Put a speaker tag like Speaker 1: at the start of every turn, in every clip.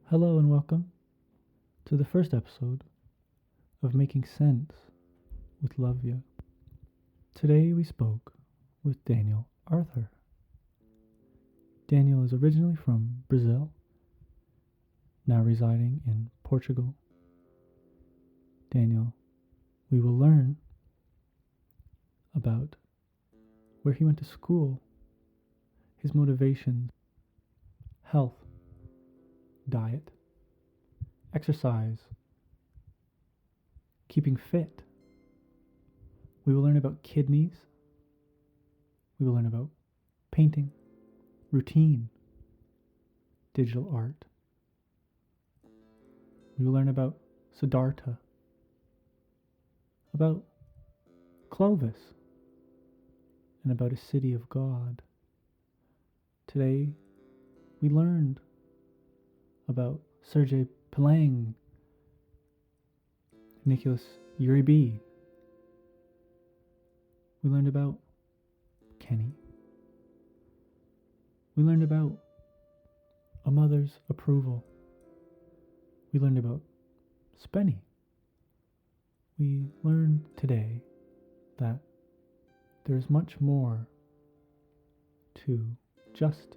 Speaker 1: Hello and welcome to the first episode of Making Sense with Lovia. Today we spoke with Daniel Arthur. Daniel is originally from Brazil, now residing in Portugal. Daniel, we will learn about where he went to school, his motivations, health, diet, exercise, keeping fit. We will learn about kidneys. We will learn about painting, routine, digital art. We will learn about Siddhartha, about Clovis, and about a city of God. Today, we learned about Sergei Pilang, Nicholas Uribe. We learned about Kenny. We learned about a mother's approval. We learned about Spenny. We learned today that there is much more to just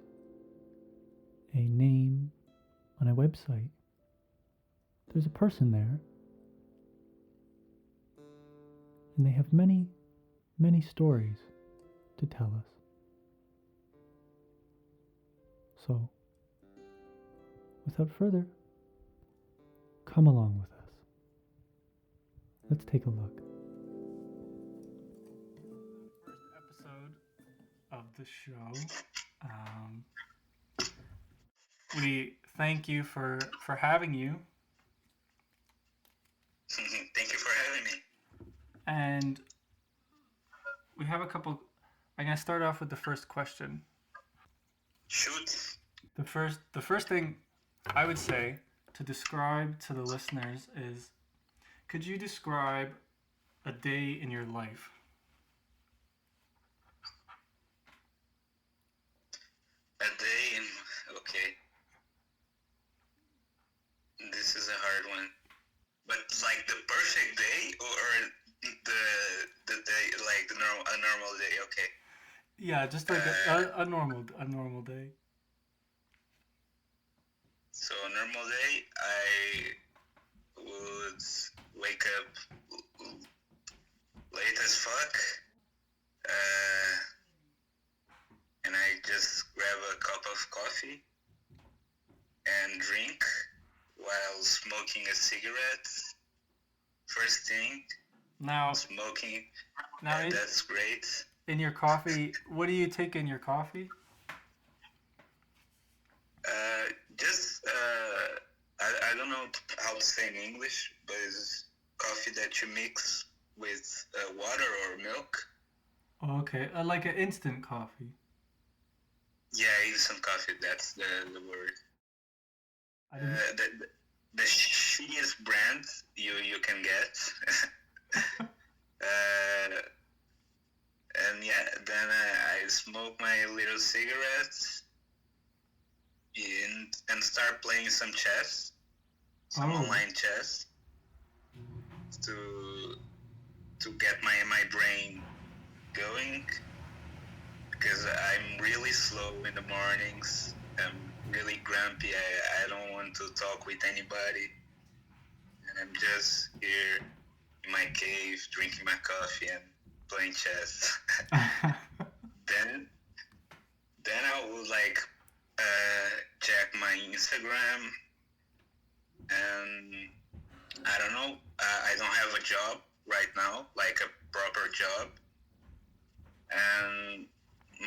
Speaker 1: a name on a website. There's a person there, and they have many, many stories to tell us. So, without further, come along with us. Let's take a look. First episode of the show. We thank you for having you.
Speaker 2: Thank you for having me.
Speaker 1: And we have a couple. I'm gonna start off with the first question.
Speaker 2: Shoot.
Speaker 1: The first thing I would say to describe to the listeners is, could you describe a day in your life?
Speaker 2: A day in... Okay. This is a hard one. But like the perfect day or the day, like a normal day, okay.
Speaker 1: Yeah, just like a normal day.
Speaker 2: So a normal day, I would wake up late as fuck, and I just grab a cup of coffee and drink while smoking a cigarette. First thing,
Speaker 1: Now,
Speaker 2: smoking.
Speaker 1: now
Speaker 2: That's great.
Speaker 1: in your coffee, what do you take in your coffee?
Speaker 2: I don't know how to say in English, but it's coffee that you mix with water or milk.
Speaker 1: Oh, okay, like an instant coffee.
Speaker 2: Yeah, instant coffee, that's the word.
Speaker 1: I didn't.
Speaker 2: The shittiest brand you can get. And yeah, then I smoke my little cigarettes and start playing some chess, some online chess, to get my brain going, because I'm really slow in the mornings. I'm really grumpy. I don't want to talk with anybody, and I'm just here in my cave drinking my coffee and playing chess. Then I would check my Instagram, and I don't know. I don't have a job right now, like a proper job, and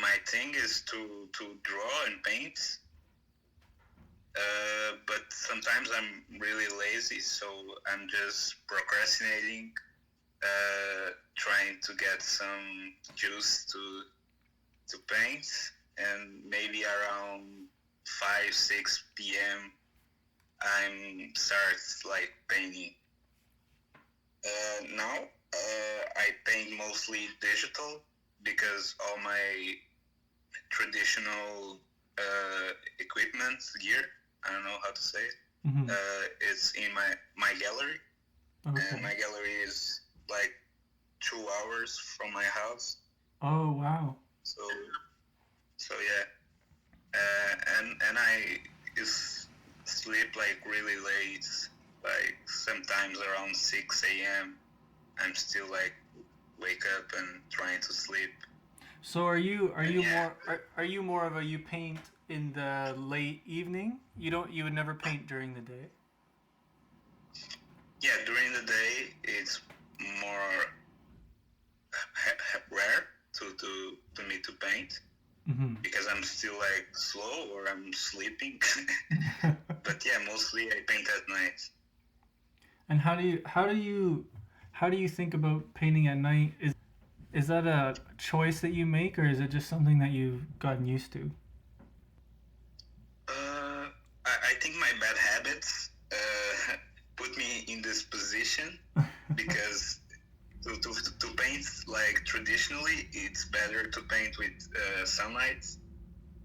Speaker 2: my thing is to draw and paint. But sometimes I'm really lazy, so I'm just procrastinating, trying to get some juice to paint, and maybe around 5-6 p.m. I'm start like painting. Now I paint mostly digital because all my traditional equipment, gear, I don't know how to say it,
Speaker 1: Mm-hmm.
Speaker 2: It's in my gallery, and
Speaker 1: Okay.
Speaker 2: my gallery is like 2 hours from my house.
Speaker 1: Oh, wow.
Speaker 2: So yeah, and I is sleep like really late, like sometimes around 6 a.m. I'm still like wake up and trying to sleep.
Speaker 1: So are
Speaker 2: And
Speaker 1: you
Speaker 2: yeah,
Speaker 1: are you more of a you paint in the late evening? You would never paint during the day.
Speaker 2: yeah, during the day it's more rare to me to paint
Speaker 1: Mm-hmm.
Speaker 2: because I'm still like slow or I'm sleeping. But yeah, mostly I paint at night.
Speaker 1: And how do you think about painting at night? Is that a choice that you make, or is it just something that you've gotten used to?
Speaker 2: Uh, I think my bad habits put me in this position because to paint like traditionally, it's better to paint with sunlight.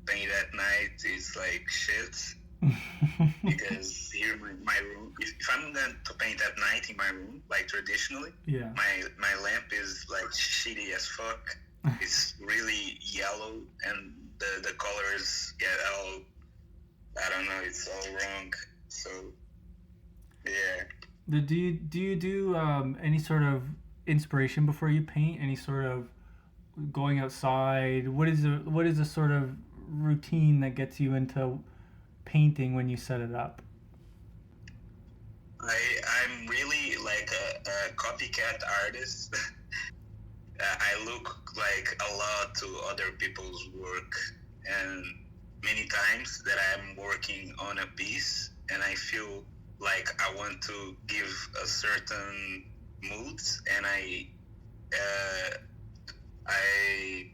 Speaker 2: Paint at night is like shit because here my room. If I'm going to paint at night in my room, like traditionally,
Speaker 1: Yeah.
Speaker 2: my lamp is like shitty as fuck. It's really yellow and the colors get all, I don't know, it's all wrong. So yeah.
Speaker 1: Do you do any sort of inspiration before you paint? Any sort of going outside? What is the sort of routine that gets you into painting when you set it up?
Speaker 2: I'm really like a copycat artist. I look like a lot to other people's work, and many times that I'm working on a piece and I feel like I want to give a certain mood, and uh, I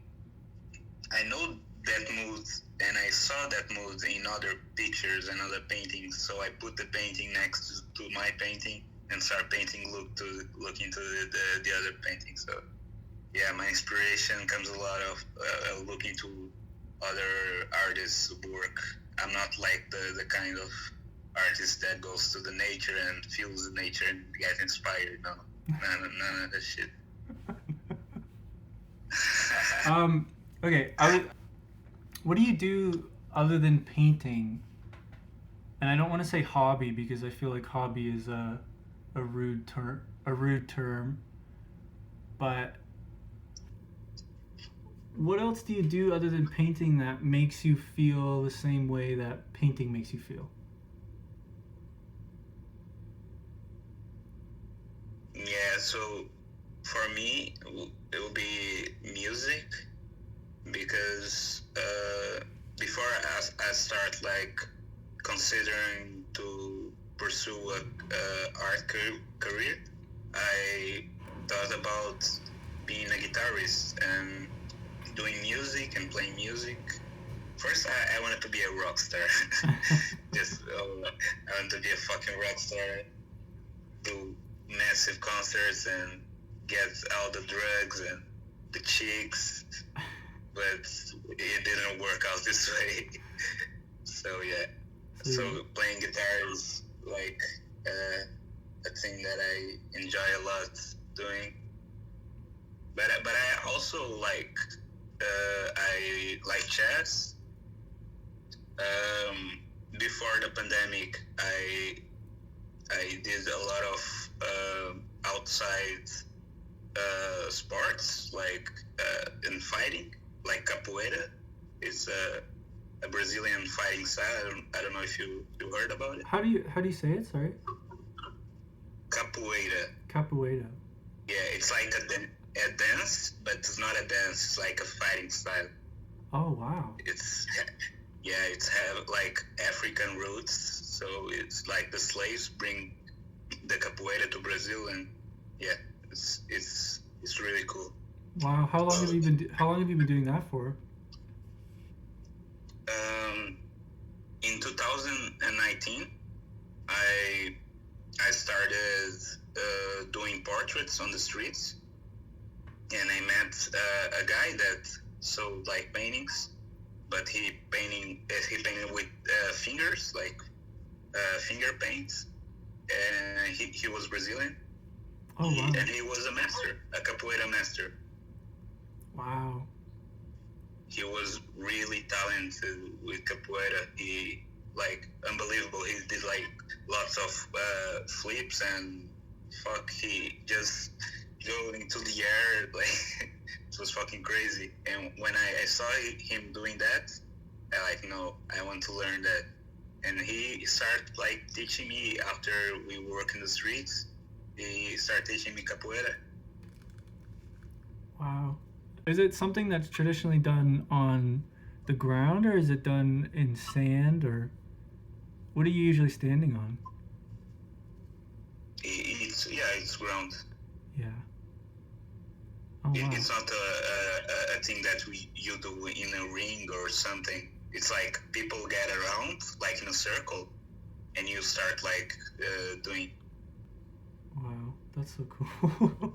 Speaker 2: I know that mood, and I saw that mood in other pictures and other paintings. So I put the painting next to my painting and start painting. Look into the other painting. So yeah, my inspiration comes a lot of looking to other artists' work. I'm not like the kind of artist that goes to the nature and feels the nature and gets inspired. No, none of that shit.
Speaker 1: Okay. What do you do other than painting? And I don't want to say hobby because I feel like hobby is a rude term. But what else do you do other than painting that makes you feel the same way that painting makes you feel?
Speaker 2: Yeah, so for me, it will be music because before I start like considering to pursue a art career, I thought about being a guitarist and doing music and playing music. First, I wanted to be a rock star. Just I want to be a fucking rock star, do massive concerts and get all the drugs and the chicks, but it didn't work out this way. So yeah, so playing guitar is like a thing that I enjoy a lot doing. But I also like I like chess. Um, Before the pandemic, I did a lot of outside sports like in fighting, like capoeira. It's a Brazilian fighting style. I don't know if you heard about it.
Speaker 1: How do you say it? Sorry.
Speaker 2: Capoeira.
Speaker 1: Capoeira.
Speaker 2: Yeah, it's like a dance, but it's not a dance. It's like a fighting style.
Speaker 1: Oh wow.
Speaker 2: It's it's have like African roots. So it's like the slaves bring the capoeira to Brazil, and yeah, it's really cool.
Speaker 1: Wow. How long have you been doing that for?
Speaker 2: In 2019, I started doing portraits on the streets, and I met a guy that sold like paintings, but he painted with fingers, like finger paints, and he was Brazilian.
Speaker 1: Oh wow!
Speaker 2: And he was a master, a capoeira master.
Speaker 1: Wow.
Speaker 2: He was really talented with capoeira. He like unbelievable. He did like lots of flips and he just go into the air like it was fucking crazy. And when I saw him doing that, I like no, I want to learn that. And he started like teaching me after we work in the streets. He started teaching me capoeira.
Speaker 1: Wow. Is it something that's traditionally done on the ground, or is it done in sand, or what are you usually standing on?
Speaker 2: It's ground.
Speaker 1: Yeah. Oh wow.
Speaker 2: It's not a thing that you do in a ring or something. It's like people get around like in a circle, and you start like doing.
Speaker 1: Wow, that's so cool.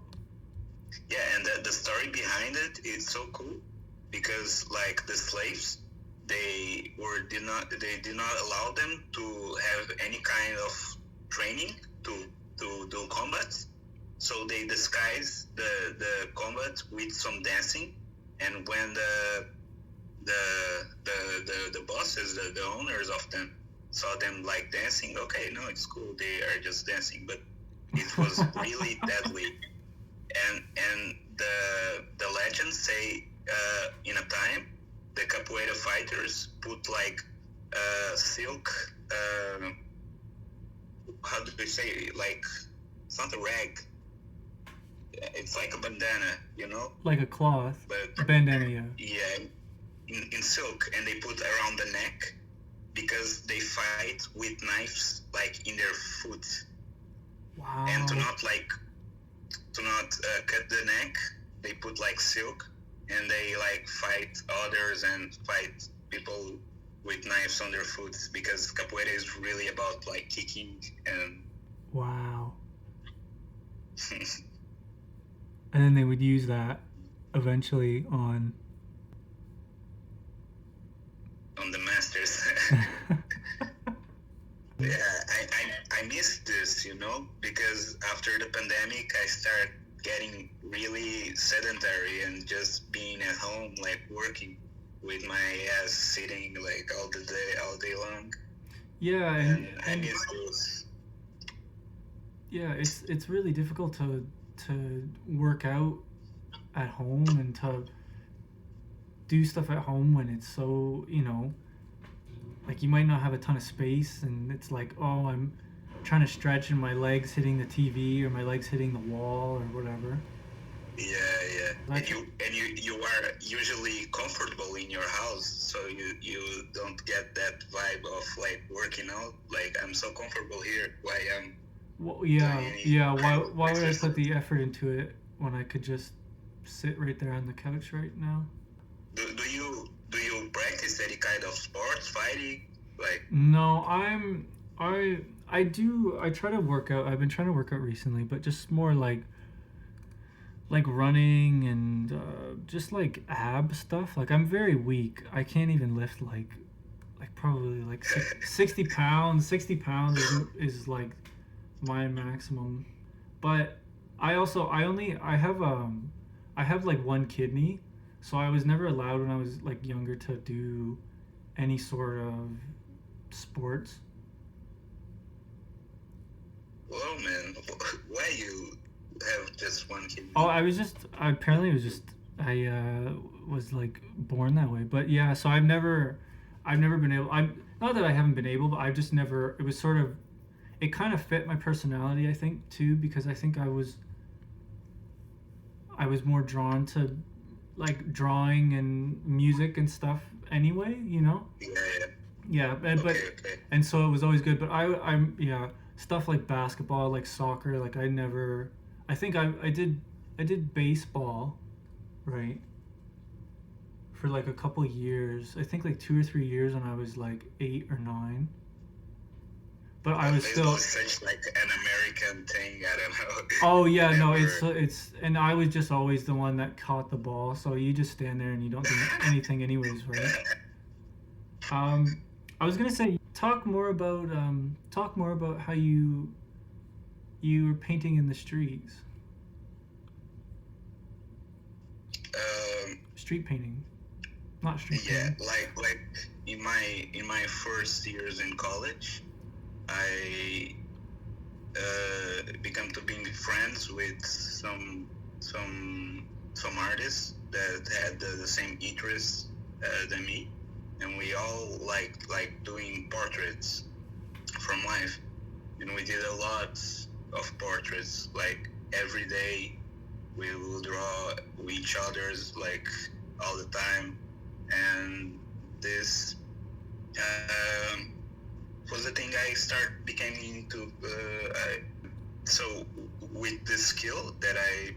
Speaker 2: Yeah, and the story behind it is so cool because like the slaves, they did not allow them to have any kind of training to do combat, so they disguise the combat with some dancing, and when the bosses, the owners of them saw them like dancing, okay, no, it's cool, they are just dancing, but it was really deadly. And the legends say in a time the capoeira fighters put like silk, how do they say it? Like it's not a rag, it's like a bandana, you know,
Speaker 1: like a cloth,
Speaker 2: but
Speaker 1: bandana.
Speaker 2: yeah, in silk, and they put around the neck because they fight with knives like in their foot.
Speaker 1: Wow.
Speaker 2: And to not cut the neck, they put like silk, and they like fight others and fight people with knives on their foot, because capoeira is really about like kicking and
Speaker 1: wow. And then they would use that eventually on
Speaker 2: the masters. Yeah, I miss this, you know, because after the pandemic, I started getting really sedentary and just being at home, like working with my ass sitting like all day long.
Speaker 1: Yeah,
Speaker 2: and I miss this.
Speaker 1: Yeah, it's really difficult to work out at home and to do stuff at home when it's so, you know, like you might not have a ton of space, and it's like, oh, I'm trying to stretch and my legs hitting the TV or my legs hitting the wall or whatever.
Speaker 2: Yeah. And you are usually comfortable in your house, so you don't get that vibe of like working out. Like, I'm so comfortable here. Why am
Speaker 1: Well, yeah. Why would I put the effort into it when I could just sit right there on the couch right now?
Speaker 2: Do you practice any kind of sports, fighting, like?
Speaker 1: No, I try to work out. I've been trying to work out recently, but just more like running and just like ab stuff. Like I'm very weak. I can't even lift like probably like 60 pounds. 60 pounds is like my maximum. But I have like one kidney, so I was never allowed when I was like younger to do any sort of sports.
Speaker 2: Whoa, man! Why you have just one kidney?
Speaker 1: Oh, I was like born that way. But yeah, so I've never been able. I'm not that I haven't been able, but I've just never. It was sort of, it kind of fit my personality, I think, too, because I think I was more drawn to like drawing and music and stuff anyway, you know. Yeah,
Speaker 2: Okay.
Speaker 1: and so it was always good. But I'm stuff like basketball, like soccer, like I think I did baseball, right, for like a couple years. I think like 2 or 3 years when I was like 8 or 9. But I was
Speaker 2: Baseball
Speaker 1: still.
Speaker 2: is such like an American thing. I don't know.
Speaker 1: Oh yeah, no,
Speaker 2: Never-
Speaker 1: it's and I was just always the one that caught the ball. So you just stand there and you don't do anything anyways, right? I was gonna say talk more about how you were painting in the streets.
Speaker 2: Um,
Speaker 1: Street painting, not street
Speaker 2: yeah,
Speaker 1: painting.
Speaker 2: like in my first years in college, I become to being friends with some artists that had the same interests than me, and we all like doing portraits from life, and we did a lot of portraits. Like every day, we will draw each other's like all the time, and this um, was the thing I start becoming into. So with the skill that I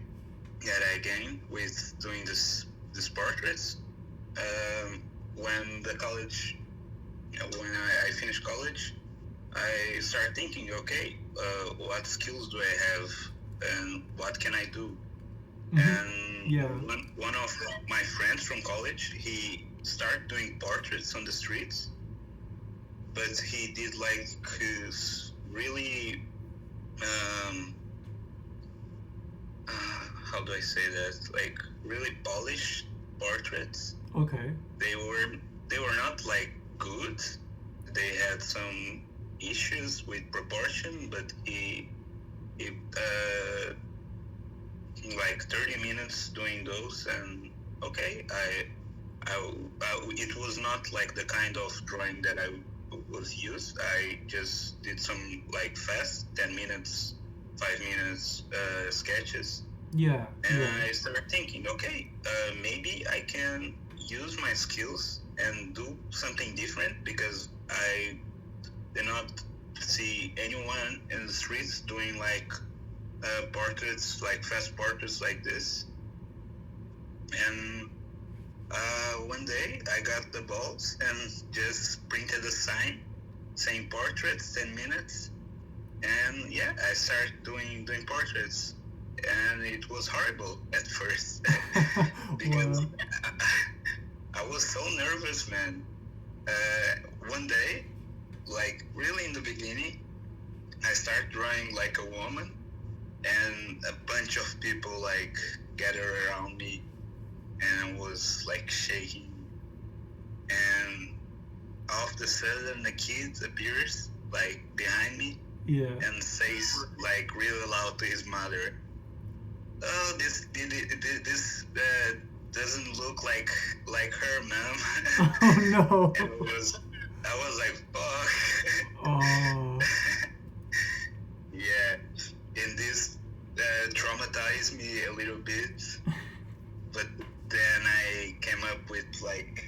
Speaker 2: gained with doing this portraits, when the college, when I finished college, I started thinking, okay, what skills do I have, and what can I do? And
Speaker 1: Yeah.
Speaker 2: one of my friends from college, he started doing portraits on the streets, but he did like his really how do I say that? Like really polished portraits.
Speaker 1: Okay.
Speaker 2: They were not like good. They had some issues with proportion, but he like 30 minutes doing those, and okay, it was not like the kind of drawing that I was used. I just did some like fast 10 minutes, 5 minutes sketches.
Speaker 1: Yeah.
Speaker 2: And
Speaker 1: Yeah.
Speaker 2: I started thinking, okay, maybe I can use my skills and do something different, because I did not see anyone in the streets doing like portraits, like fast portraits like this. And one day I got the balls and just printed a sign saying portraits 10 minutes. And yeah, I started doing portraits. And it was horrible at first because
Speaker 1: Wow.
Speaker 2: I was so nervous, man. One day, like really in the beginning, I started drawing like a woman, and a bunch of people like gathered around me, and I was like shaking. And all of a sudden, a kid appears like behind me,
Speaker 1: Yeah.
Speaker 2: and says like really loud to his mother, "Oh, this doesn't look like her, ma'am."
Speaker 1: Oh no.
Speaker 2: And I was like, fuck.
Speaker 1: Oh.
Speaker 2: Yeah, and this traumatized me a little bit, but then I came up with like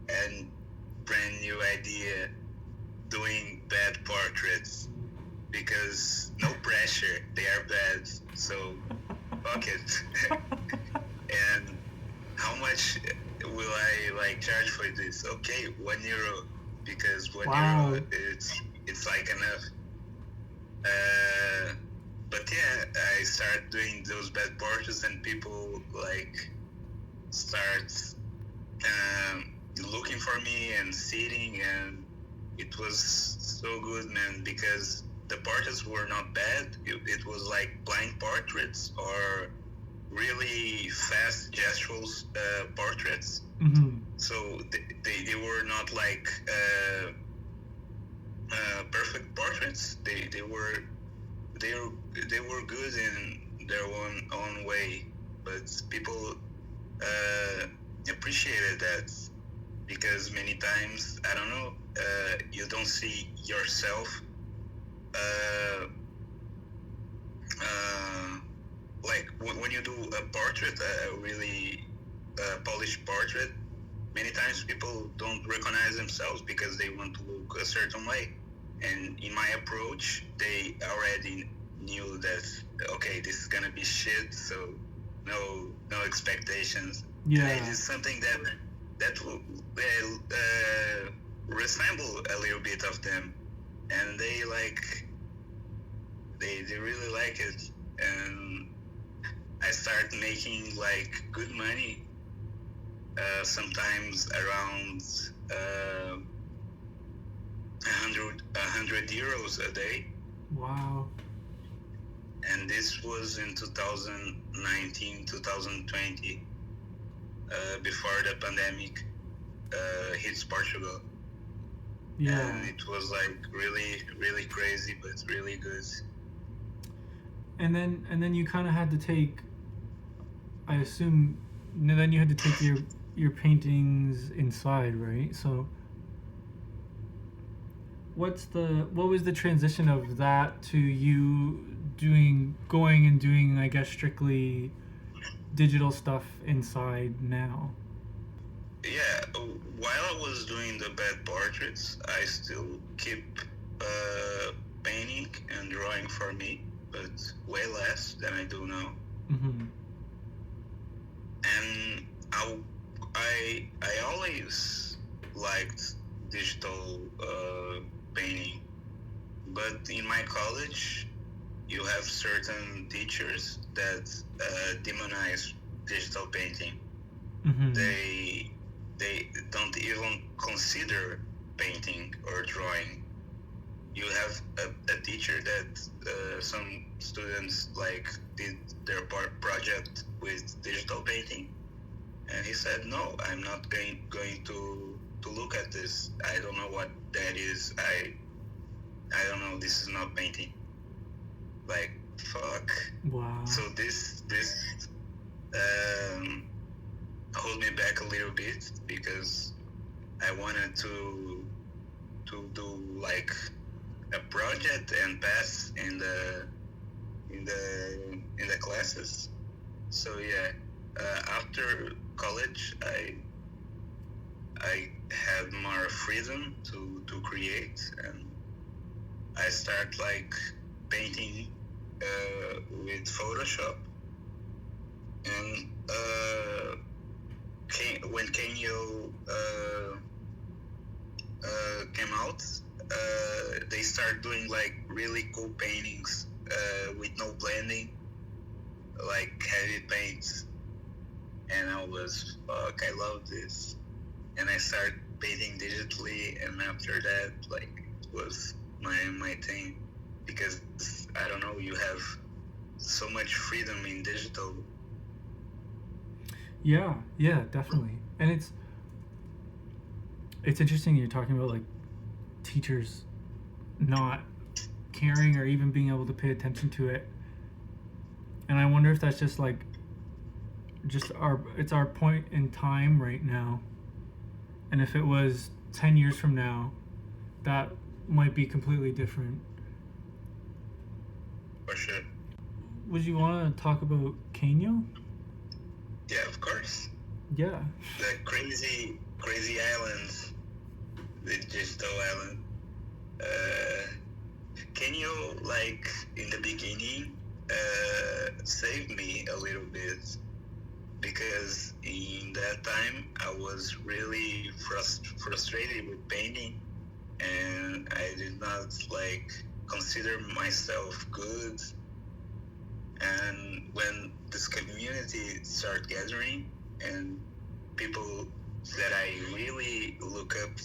Speaker 2: a brand new idea, doing bad portraits, because no pressure, they are bad, so fuck it. And how much will I like charge for this? Okay, €1, because
Speaker 1: Wow.
Speaker 2: €1 it's like enough. But yeah, I started doing those bad portraits, and people like start looking for me and sitting, and it was so good, man, because the portraits were not bad. It was like blind portraits or really fast gestural portraits.
Speaker 1: Mm-hmm.
Speaker 2: So they were not like perfect portraits. They were good in their own way, but people appreciated that, because many times, I don't know, you don't see yourself like when you do a portrait, a really polished portrait, many times people don't recognize themselves because they want to look a certain way. And in my approach, they already knew that, okay, this is gonna be shit, so no expectations.
Speaker 1: Yeah.
Speaker 2: And it is something that will resemble a little bit of them, and they really like it. And I start making like good money, sometimes around 100 euros a day.
Speaker 1: Wow.
Speaker 2: And this was in 2019, 2020, before the pandemic hits Portugal.
Speaker 1: Yeah.
Speaker 2: And it was like really, really crazy, but really good.
Speaker 1: And then you kind of had to take, I assume, then you had to take your paintings inside, right? So what was the transition of that to you going and doing, I guess, strictly digital stuff inside now?
Speaker 2: Yeah, while I was doing the bad portraits, I still keep painting and drawing for me, but way less than I do now.
Speaker 1: Mm-hmm.
Speaker 2: And I always liked digital painting, but in my college, you have certain teachers that demonize digital painting.
Speaker 1: Mm-hmm.
Speaker 2: They don't even consider painting or drawing. You have a teacher that some students like did their project with digital painting, and he said, "No, I'm not going to look at this. I don't know what that is. I don't know. This is not painting." Like, fuck.
Speaker 1: Wow.
Speaker 2: So this hold me back a little bit because I wanted to do like a project and pass in the classes. So yeah, after college, I had more freedom to create, and I start like painting with Photoshop. And when Cane.Yo came out, they started doing like really cool paintings with no blending, like heavy paints. And I was, fuck, I love this. And I started painting digitally, and after that, like, it was my thing. Because, I don't know, you have so much freedom in digital.
Speaker 1: Yeah, definitely. And it's interesting you're talking about like teachers not caring or even being able to pay attention to it. And I wonder if that's just like it's our point in time right now. And if it was 10 years from now, that might be completely different.
Speaker 2: For sure.
Speaker 1: Would you want to talk about Cane.Yo?
Speaker 2: Yeah, of course.
Speaker 1: Yeah.
Speaker 2: The crazy islands, the digital island. Cane.Yo, like in the beginning, saved me a little bit, because in that time I was really frustrated with painting, and I did not like consider myself good. And when this community started gathering, and people that I really look up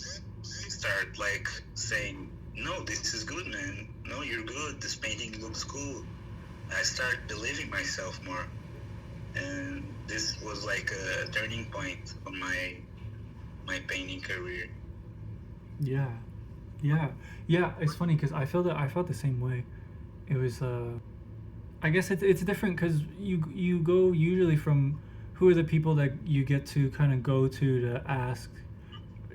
Speaker 2: start like saying, "No, this is good, man. No, you're good. This painting looks cool." I start believing myself more, and this was like a turning point on my painting career.
Speaker 1: Yeah. It's funny because I felt the same way. It was I guess it's different because you go usually from who are the people that you get to kind of go to ask,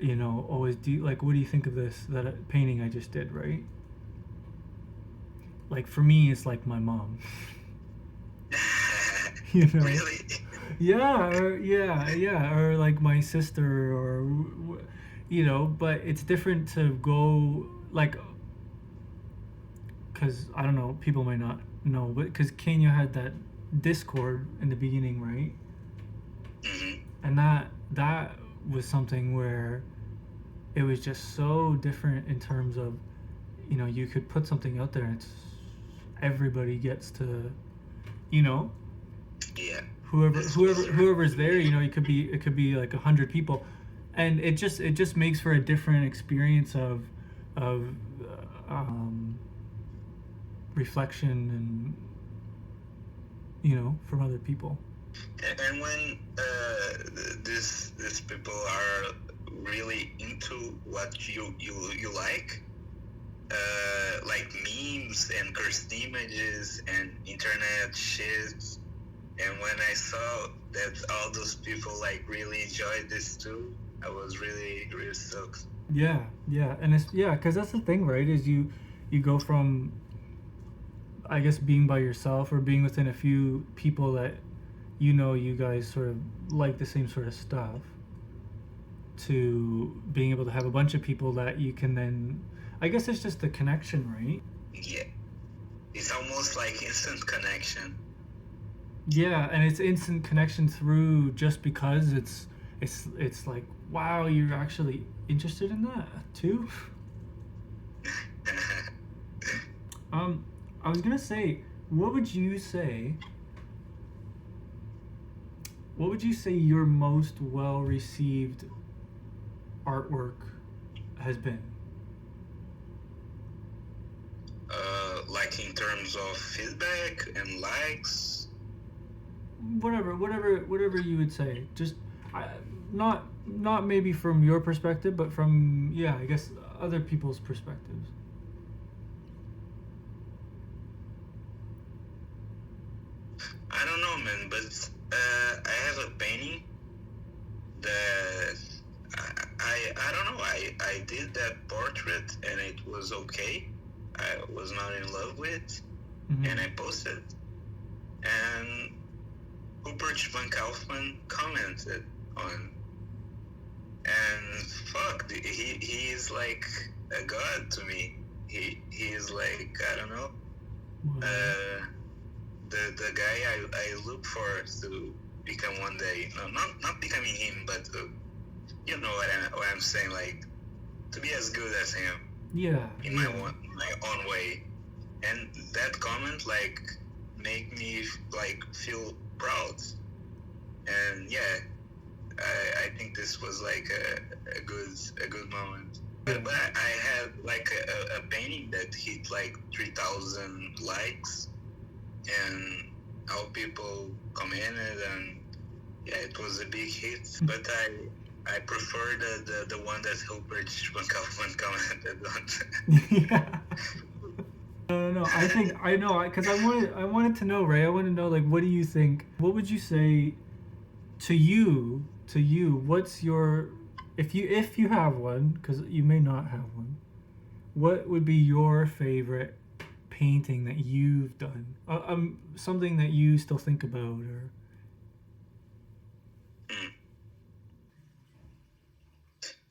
Speaker 1: always what do you think of that painting I just did, right? Like for me, it's like my mom.
Speaker 2: Really?
Speaker 1: Yeah, or like my sister, or but it's different to go like, because I don't know, people might not know, but because Cane.Yo had that Discord in the beginning, right?
Speaker 2: Mm-hmm.
Speaker 1: And that was something where it was just so different in terms of, you could put something out there and everybody gets to,
Speaker 2: Yeah.
Speaker 1: whoever's there, it could be like 100 people, and it just makes for a different experience of, of reflection and from other people.
Speaker 2: And when these people are really into what you like memes and cursed images and internet shit. And when I saw that all those people like really enjoyed this too, I was really really stoked.
Speaker 1: Yeah, and it's because that's the thing, right? Is you go from, I guess, being by yourself or being within a few people that you guys sort of like the same sort of stuff, to being able to have a bunch of people that you can then, I guess it's just the connection, right?
Speaker 2: Yeah, it's almost like instant connection.
Speaker 1: Yeah, and it's instant connection through, just because it's like, wow, you're actually interested in that too. I was gonna say, what would you say? What would you say your most well received artwork has been?
Speaker 2: Like in terms of feedback and likes.
Speaker 1: Whatever you would say. Just, I, not maybe from your perspective, but from, I guess, other people's perspectives.
Speaker 2: I don't know, man, but I have a painting that I don't know. I did that portrait and it was okay. I was not in love with, and I posted, and Ruprecht V Kaufmann commented on, and fuck, he is like a god to me. He is like, I don't know, the guy I look for to become one day. No, not becoming him, but you know what I'm saying, like to be as good as him.
Speaker 1: Yeah.
Speaker 2: In my own way, and that comment like make me like feel proud, and I think this was like a good moment. But I had like a painting that hit like 3,000 likes, and all people commented, and it was a big hit. But I prefer the one that Ruprecht V Kaufmann commented on.
Speaker 1: Yeah. No. I think I know, because I wanted to know, Ray. I want to know, like, what do you think? What would you say to you? What's your, if you have one, because you may not have one. What would be your favorite painting that you've done? Something that you still think about, or.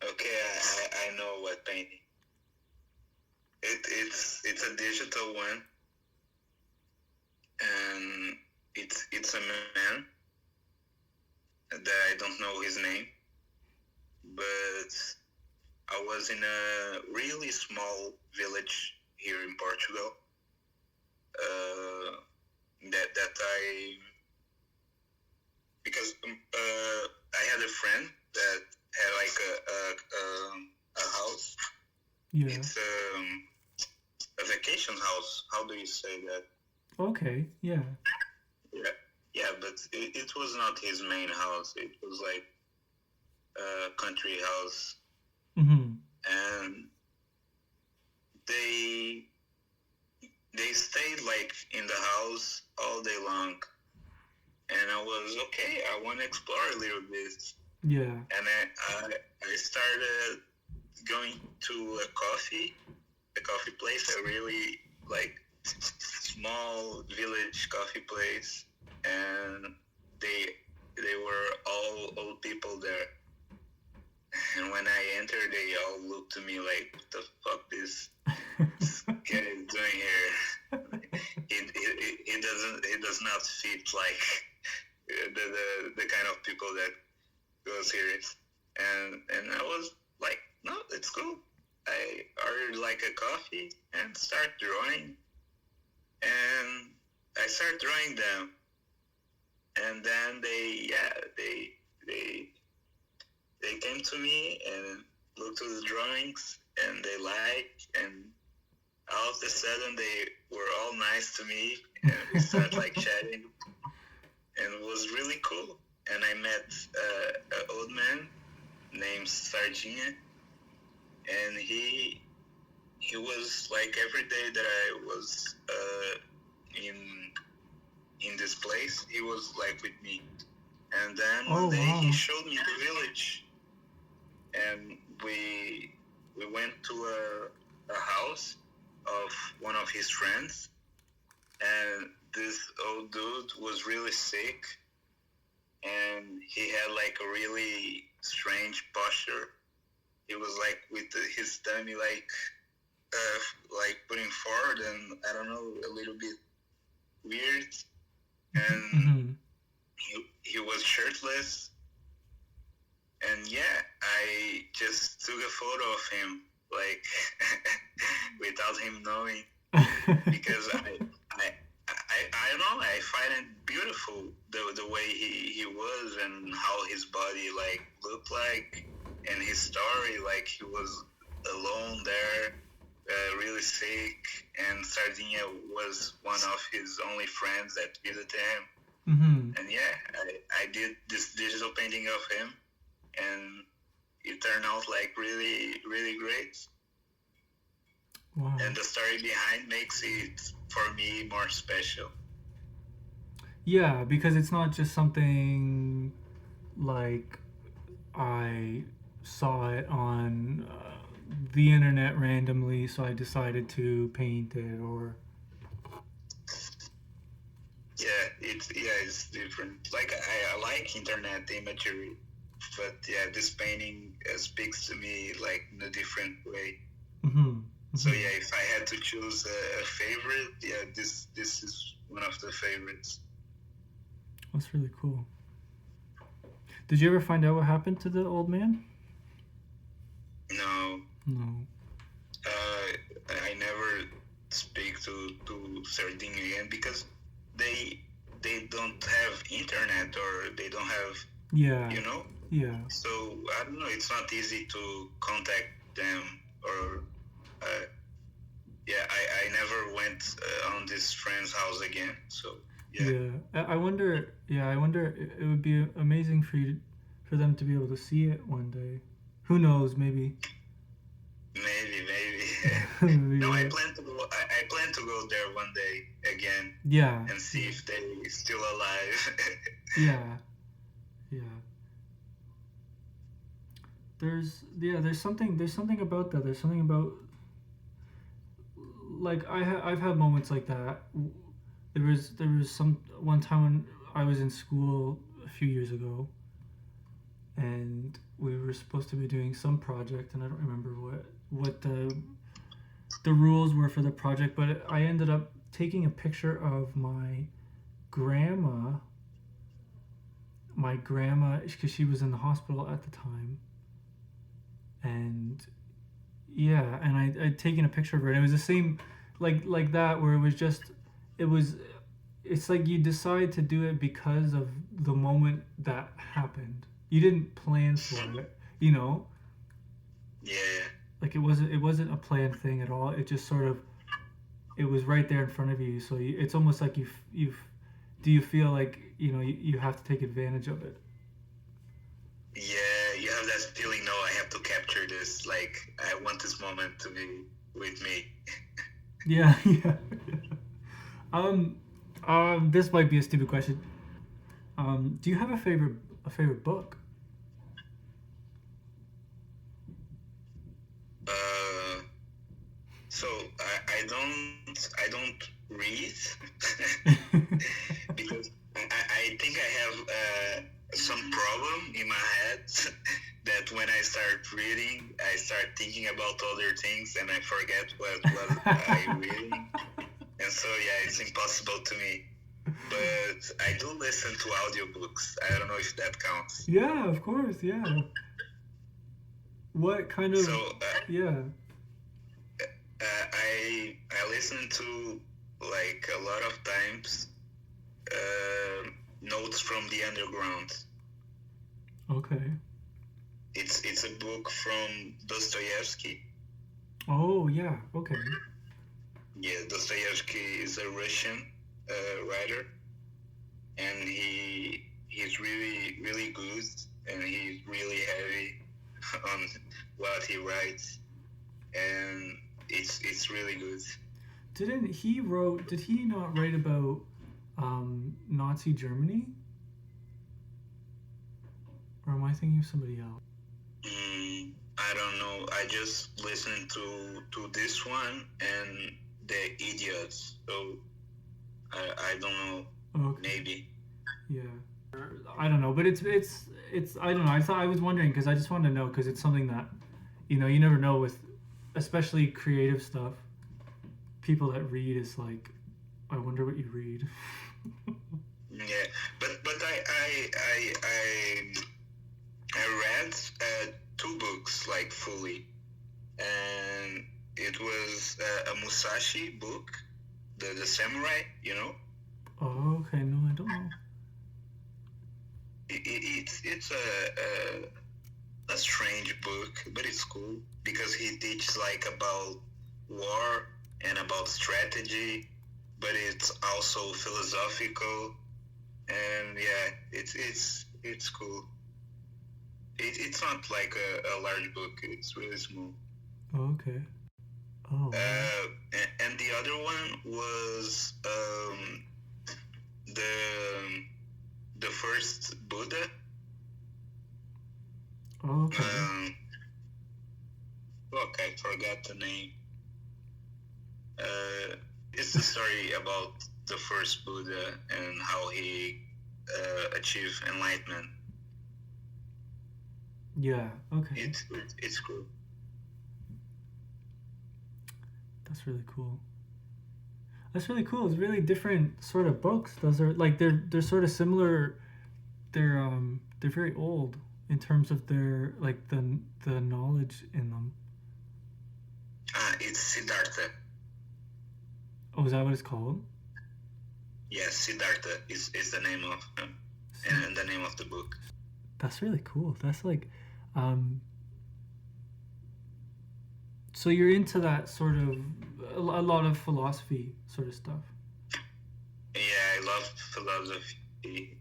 Speaker 2: Okay, I know what painting. It's a digital one, and it's a man that I don't know his name, but I was in a really small village here in Portugal. That because I had a friend that had like a house.
Speaker 1: Yeah.
Speaker 2: It's a vacation house. How do you say that?
Speaker 1: Okay. Yeah.
Speaker 2: Yeah, but it was not his main house. It was like a country house. And they stayed like in the house all day long, and I was okay. I want to explore a little bit.
Speaker 1: Yeah.
Speaker 2: And I started going to a coffee place, a really like small village coffee place, and they were all old people there. And when I entered, they all looked to me like, "What the fuck this guy is doing here?" It does not fit like the kind of people that goes here. And I was like, no, it's cool. I ordered like a coffee and start drawing, and I start drawing them, and then they came to me and looked to the drawings, and they liked, and all of a sudden they were all nice to me, and we started like chatting, and it was really cool. And I met an old man named Sardinha, and he was like every day that I was in this place, he was like with me. And then one day he showed me the village, and we went to a house of one of his friends, and this old dude was really sick, and he had like a really strange posture. He was like with his tummy like putting forward, and I don't know, a little bit weird, and he was shirtless, and yeah, I just took a photo of him, like without him knowing, because I don't know, I find it beautiful the way he was, and how his body like looked like, and his story, like he was alone there, really sick, and Sardinha was one of his only friends that visited him. And yeah, I did this digital painting of him, and it turned out like really, really great.
Speaker 1: Wow.
Speaker 2: And the story behind makes it, for me, more special.
Speaker 1: Yeah, because it's not just something like I saw it on the internet randomly, so I decided to paint it, or
Speaker 2: it's different. Like I like internet imagery, but yeah, this painting speaks to me like in a different way. So yeah, if I had to choose a favorite, yeah, this is one of the favorites.
Speaker 1: That's really cool. Did you ever find out what happened to the old man?
Speaker 2: No.
Speaker 1: No.
Speaker 2: I never speak to Sardinha again, because they don't have internet, or they don't have, you know?
Speaker 1: Yeah.
Speaker 2: So I don't know, it's not easy to contact them, or I never went on this friend's house again. So yeah.
Speaker 1: I wonder. Yeah, I wonder. It would be amazing for them to be able to see it one day. Who knows? Maybe.
Speaker 2: Maybe. No, I plan to go. I plan to go there one day again.
Speaker 1: Yeah.
Speaker 2: And see if they're still alive.
Speaker 1: Yeah. There's something about that. There's something about, like, I've had moments like that. There was some one time when I was in school a few years ago, and we were supposed to be doing some project, and I don't remember what the rules were for the project, but I ended up taking a picture of my grandma, because she was in the hospital at the time, and yeah, and I'd taken a picture of her, and it was the same, like that, where it was just, it's like you decide to do it because of the moment that happened. You didn't plan for it, you know?
Speaker 2: Yeah.
Speaker 1: Like it wasn't a planned thing at all. It just sort of, it was right there in front of you. So it's almost like do you feel like, you have to take advantage of it?
Speaker 2: Yeah, you have that feeling, no, I have to capture this. Like, I want this moment to be with me.
Speaker 1: Yeah. This might be a stupid question. Do you have a favorite book?
Speaker 2: So I don't read because I think I have some problem in my head that when I start reading, I start thinking about other things, and I forget what I'm reading. And so, yeah, it's impossible to me. But I do listen to audiobooks. I don't know if that counts.
Speaker 1: Yeah, of course, yeah. What kind of...
Speaker 2: So,
Speaker 1: yeah.
Speaker 2: I listen to, like, a lot of times, Notes from the Underground.
Speaker 1: Okay.
Speaker 2: It's a book from Dostoevsky,
Speaker 1: Oh yeah. Okay.
Speaker 2: Yeah, Dostoevsky is a Russian writer, and he's really good, and he's really heavy on what he writes, and it's really good.
Speaker 1: Didn't he wrote? Did he not write about Nazi Germany? Or am I thinking of somebody else?
Speaker 2: I don't know. I just listened to this one and the Idiots, so I don't know.
Speaker 1: Okay.
Speaker 2: Maybe.
Speaker 1: Yeah. I don't know, but it's I don't know. I was wondering because I just wanted to know because it's something that you never know with especially creative stuff. People that read is like, I wonder what you read.
Speaker 2: Yeah, but I read two books like fully, and it was a Musashi book, the samurai, you know.
Speaker 1: Oh, okay. No, I don't know.
Speaker 2: It's a strange book, but it's cool because he teaches like about war and about strategy, but it's also philosophical, and yeah, it's cool. It's not like a large book; it's really small.
Speaker 1: Oh, okay. Oh.
Speaker 2: And the other one was the first Buddha.
Speaker 1: Oh, okay.
Speaker 2: Look, I forgot the name. It's the story about the first Buddha and how he achieved enlightenment.
Speaker 1: Yeah. Okay.
Speaker 2: It's cool.
Speaker 1: That's really cool. That's really cool. It's really different sort of books. Those are like they're sort of similar. They're very old in terms of their like the knowledge in them.
Speaker 2: It's Siddhartha.
Speaker 1: Oh, is that what it's called?
Speaker 2: Yes, Siddhartha is the name of him and the name of the book.
Speaker 1: That's really cool. That's like, so you're into that sort of a lot of philosophy sort of stuff.
Speaker 2: Yeah, I love philosophy.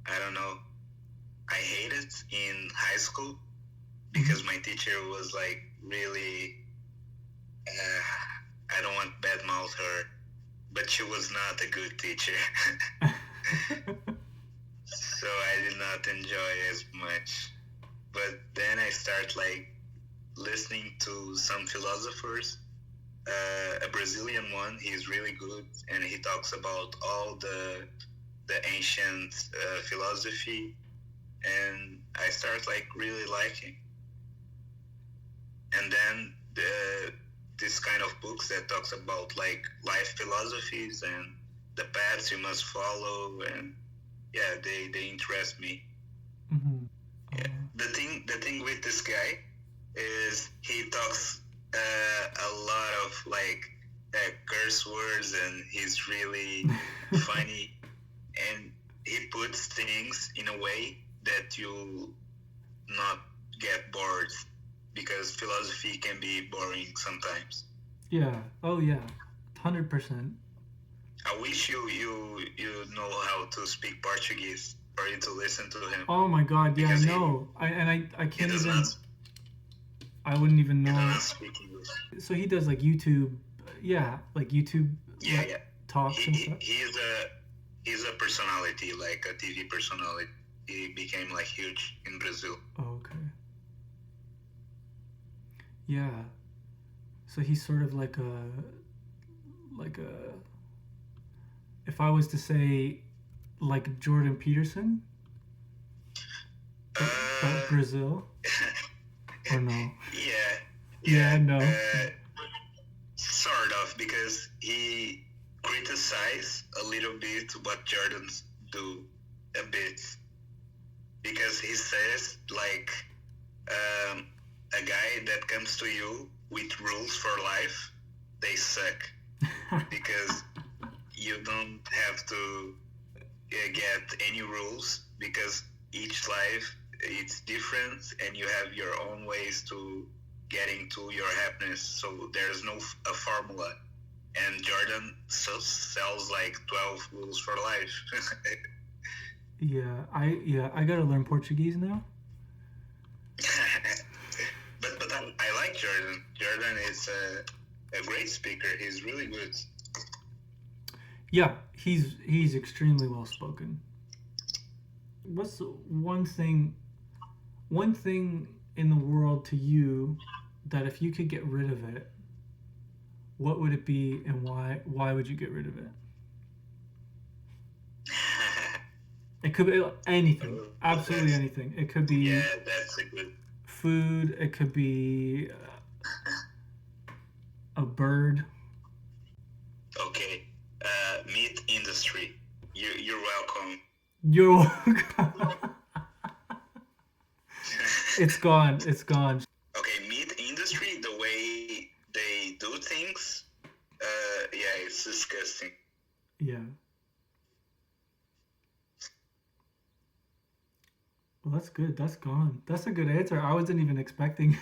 Speaker 2: I don't know. I hate it in high school because my teacher was like really. I don't want bad mouth her, but she was not a good teacher. So I did not enjoy as much. But then I start like listening to some philosophers. A Brazilian one, he's really good, and he talks about all the ancient philosophy, and I start like really liking. And then this kind of books that talks about like life philosophies and the paths you must follow, and yeah, they interest me.
Speaker 1: Mm-hmm.
Speaker 2: Yeah. The thing with this guy is he talks a lot of like curse words, and he's really funny, and he puts things in a way that you not get bored, because philosophy can be boring sometimes.
Speaker 1: Yeah. Oh yeah. 100%.
Speaker 2: I wish you know how to speak Portuguese for you to listen to him.
Speaker 1: Oh my God. Yeah, I know. I can't even. I wouldn't even know.
Speaker 2: He does not speak English.
Speaker 1: So he does like YouTube. Yeah, like YouTube.
Speaker 2: Yeah, yeah.
Speaker 1: Talks and stuff.
Speaker 2: He's a personality, like a TV personality. He became like huge in Brazil.
Speaker 1: Oh, okay. Yeah. So he's sort of like a if I was to say like Jordan Peterson, but Brazil, or no?
Speaker 2: Yeah,
Speaker 1: no.
Speaker 2: Sort of, because he criticized a little bit what Jordans do a bit, because he says like a guy that comes to you with rules for life, they suck, because you don't have to get any rules, because each life it's different, and you have your own ways to getting to your happiness. So there's no a formula. And Jordan sells like 12 rules for life.
Speaker 1: I gotta learn Portuguese now.
Speaker 2: but I like Jordan. Jordan is a great speaker. He's really good.
Speaker 1: Yeah, he's extremely well spoken. What's one thing in the world to you that if you could get rid of it, what would it be, and why would you get rid of it? It could be anything, absolutely anything. It could be
Speaker 2: yeah, that's a good
Speaker 1: food. It could be a bird.
Speaker 2: Okay, meat industry. You're welcome.
Speaker 1: Yo, it's gone. It's gone.
Speaker 2: Okay, meat industry. The way they do things. Yeah, it's disgusting.
Speaker 1: Yeah. Well, that's good. That's gone. That's a good answer. I wasn't even expecting.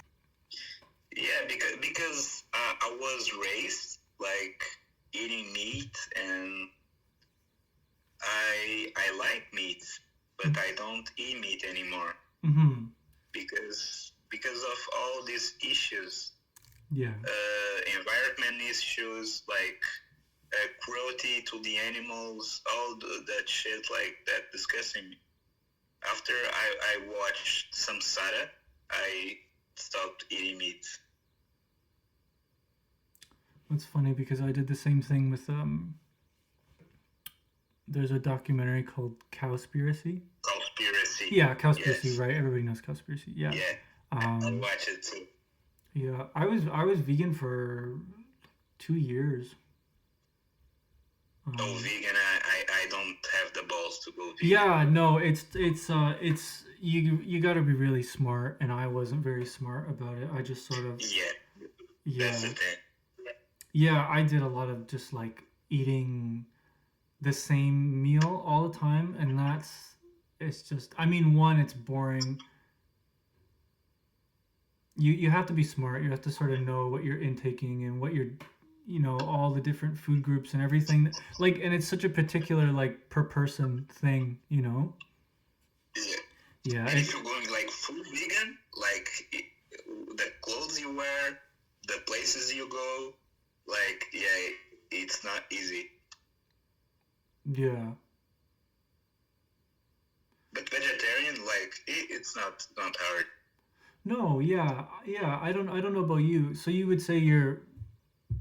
Speaker 2: Yeah, because I was raised like eating meat, and I like meat, but I don't eat meat anymore
Speaker 1: Mm-hmm.
Speaker 2: because of all these issues,
Speaker 1: Yeah.
Speaker 2: environment issues, like cruelty to the animals, all that shit, like that disgusting me. After I watched Samsara, I stopped eating meat.
Speaker 1: It's funny because I did the same thing with There's a documentary called Cowspiracy.
Speaker 2: Conspiracy.
Speaker 1: Yeah, Cowspiracy,
Speaker 2: Yes.
Speaker 1: right? everybody knows Cowspiracy. Yeah.
Speaker 2: Yeah, I'll watch it too.
Speaker 1: Yeah, I was vegan for 2 years.
Speaker 2: Oh, vegan! I don't have the balls to go vegan.
Speaker 1: Yeah, no, it's you got to be really smart, and I wasn't very smart about it. I just sort of
Speaker 2: That's the thing.
Speaker 1: yeah, I did a lot of just like eating the same meal all the time, and it's just, I mean, one, it's boring. You have to be smart. You have to sort of know what you're intaking and what you're, all the different food groups and everything. Like, and it's such a particular, like, per person thing,
Speaker 2: Yeah.
Speaker 1: Yeah.
Speaker 2: And if you're going like full vegan, like the clothes you wear, the places you go, like it's not easy.
Speaker 1: Yeah.
Speaker 2: But vegetarian, like it's not hard.
Speaker 1: No, yeah. I don't know about you. So you would say you're,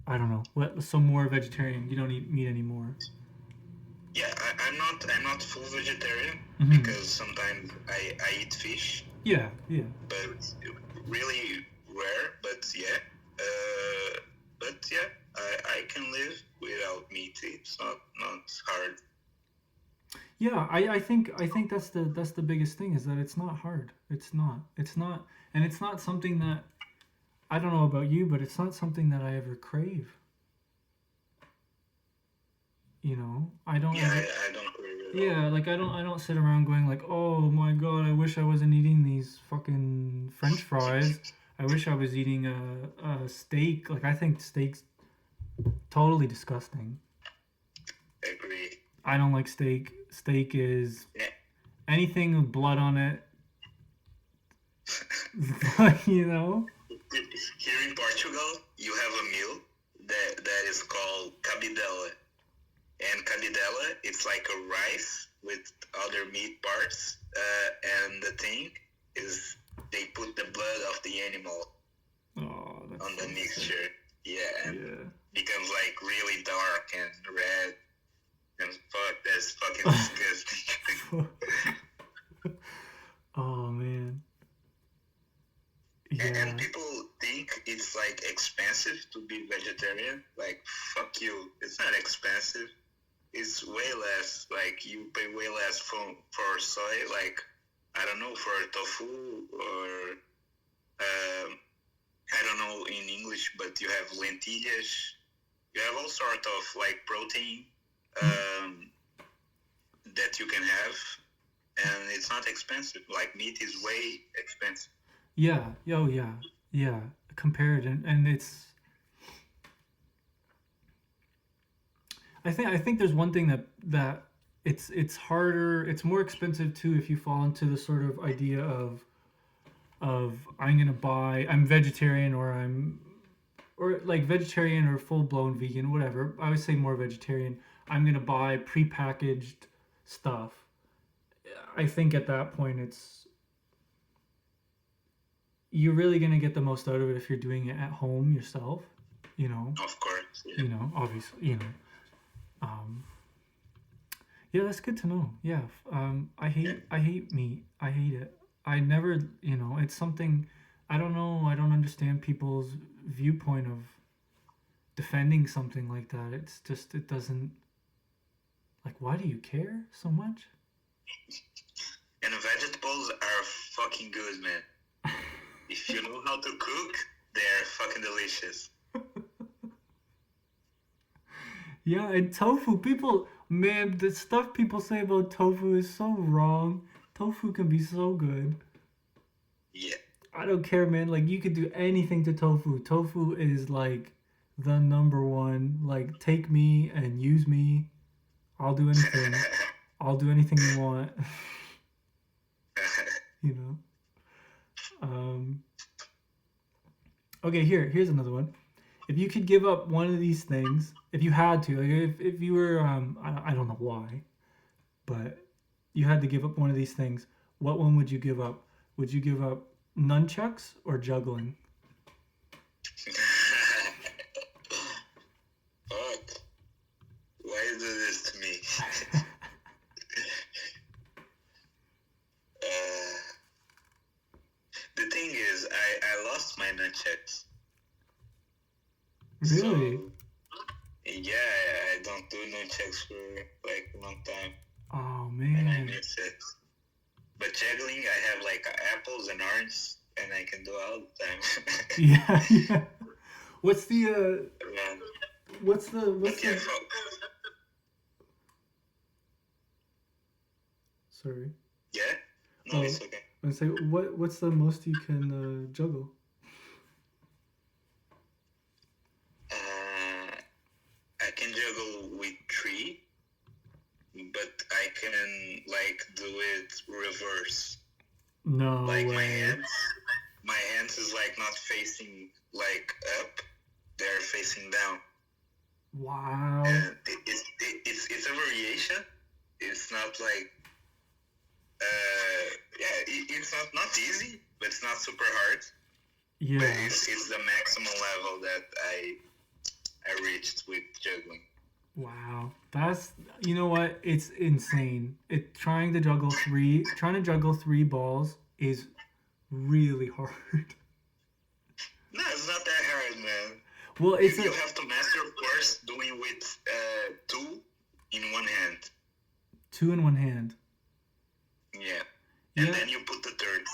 Speaker 1: I don't know, so more vegetarian. You don't eat meat anymore.
Speaker 2: Yeah, I'm not full vegetarian because sometimes I eat fish.
Speaker 1: Yeah.
Speaker 2: But really rare. But I can live without meat. It's not hard.
Speaker 1: Yeah, I think that's the biggest thing, is that it's not hard. It's not, and it's not something that, I don't know about you, but it's not something that I ever crave. I don't.
Speaker 2: Yeah, I don't crave it at all.
Speaker 1: Yeah, like I don't sit around going like, oh my god, I wish I wasn't eating these fucking French fries. I wish I was eating a steak. Like, I think steak's totally disgusting.
Speaker 2: Agree.
Speaker 1: I don't like steak. Steak is anything with blood on it.
Speaker 2: Here in Portugal, you have a meal that is called cabidela. And cabidela, it's like a rice with other meat parts. And the thing is, they put the blood of the animal on the mixture. Yeah, and becomes like really dark and red. And fuck, that's fucking disgusting.
Speaker 1: Oh, man. Yeah.
Speaker 2: And people think it's like expensive to be vegetarian. Like, fuck you. It's not expensive. It's way less. Like, you pay way less for soy. Like, I don't know, for tofu or I don't know in English, but you have lentillas. You have all sort of like protein that you can have, and it's not expensive. Like, meat is way expensive.
Speaker 1: Yeah. Oh, yeah. yeah, compare it, and it's. I think there's one thing that it's harder. It's more expensive too if you fall into the sort of idea of I'm vegetarian or like vegetarian or full blown vegan, whatever. I would say more vegetarian. I'm gonna buy prepackaged stuff. I think at that point you're really gonna get the most out of it if you're doing it at home yourself. You know,
Speaker 2: Of course, yeah.
Speaker 1: obviously, Um, yeah, that's good to know. Yeah,
Speaker 2: Yeah.
Speaker 1: I hate meat. I hate it. I never, it's something I don't know. I don't understand people's viewpoint of defending something like that. It's just it doesn't like why do you care so much?
Speaker 2: And vegetables are fucking good, man. If you know how to cook, they're fucking delicious.
Speaker 1: Yeah, and tofu, people, man, the stuff people say about tofu is so wrong. Tofu can be so good.
Speaker 2: Yeah.
Speaker 1: I don't care, man. Like you could do anything to tofu. Tofu is like the number one. Like take me and use me. I'll do anything. I'll do anything you want. you know. Um, okay, here's another one. If you could give up one of these things, if you had to, like if you were, I don't know why, but you had to give up one of these things, what one would you give up? Would you give up nunchucks or juggling?
Speaker 2: Fuck. Why you do this to me? uh, the thing is, I lost my nunchucks.
Speaker 1: Really?
Speaker 2: So, yeah, I don't do nunchucks for like a long time.
Speaker 1: Oh
Speaker 2: And I
Speaker 1: man.
Speaker 2: miss it. But juggling, I have like apples and oranges, and I can do it all the time.
Speaker 1: Yeah, yeah. What's the
Speaker 2: Man.
Speaker 1: what's
Speaker 2: Okay,
Speaker 1: the
Speaker 2: fuck.
Speaker 1: sorry.
Speaker 2: Yeah? No,
Speaker 1: Oh,
Speaker 2: it's okay.
Speaker 1: I say what's the most you can juggle?
Speaker 2: I can juggle with three, but I can like do it reverse.
Speaker 1: No
Speaker 2: Like
Speaker 1: way.
Speaker 2: my hands is like not facing like up; they're facing down.
Speaker 1: Wow.
Speaker 2: And it's a variation. It's not like yeah, it's not easy, but it's not super hard. But
Speaker 1: Yeah.
Speaker 2: it's the maximum level that I reached with juggling.
Speaker 1: Wow. That's you know what? It's insane. Trying to juggle three balls is really hard.
Speaker 2: No, it's not that hard, man.
Speaker 1: Well, it's
Speaker 2: You
Speaker 1: a
Speaker 2: have to master, of course, doing with two in one hand.
Speaker 1: two in one hand.
Speaker 2: Yeah. And
Speaker 1: Yeah.
Speaker 2: then you put the third.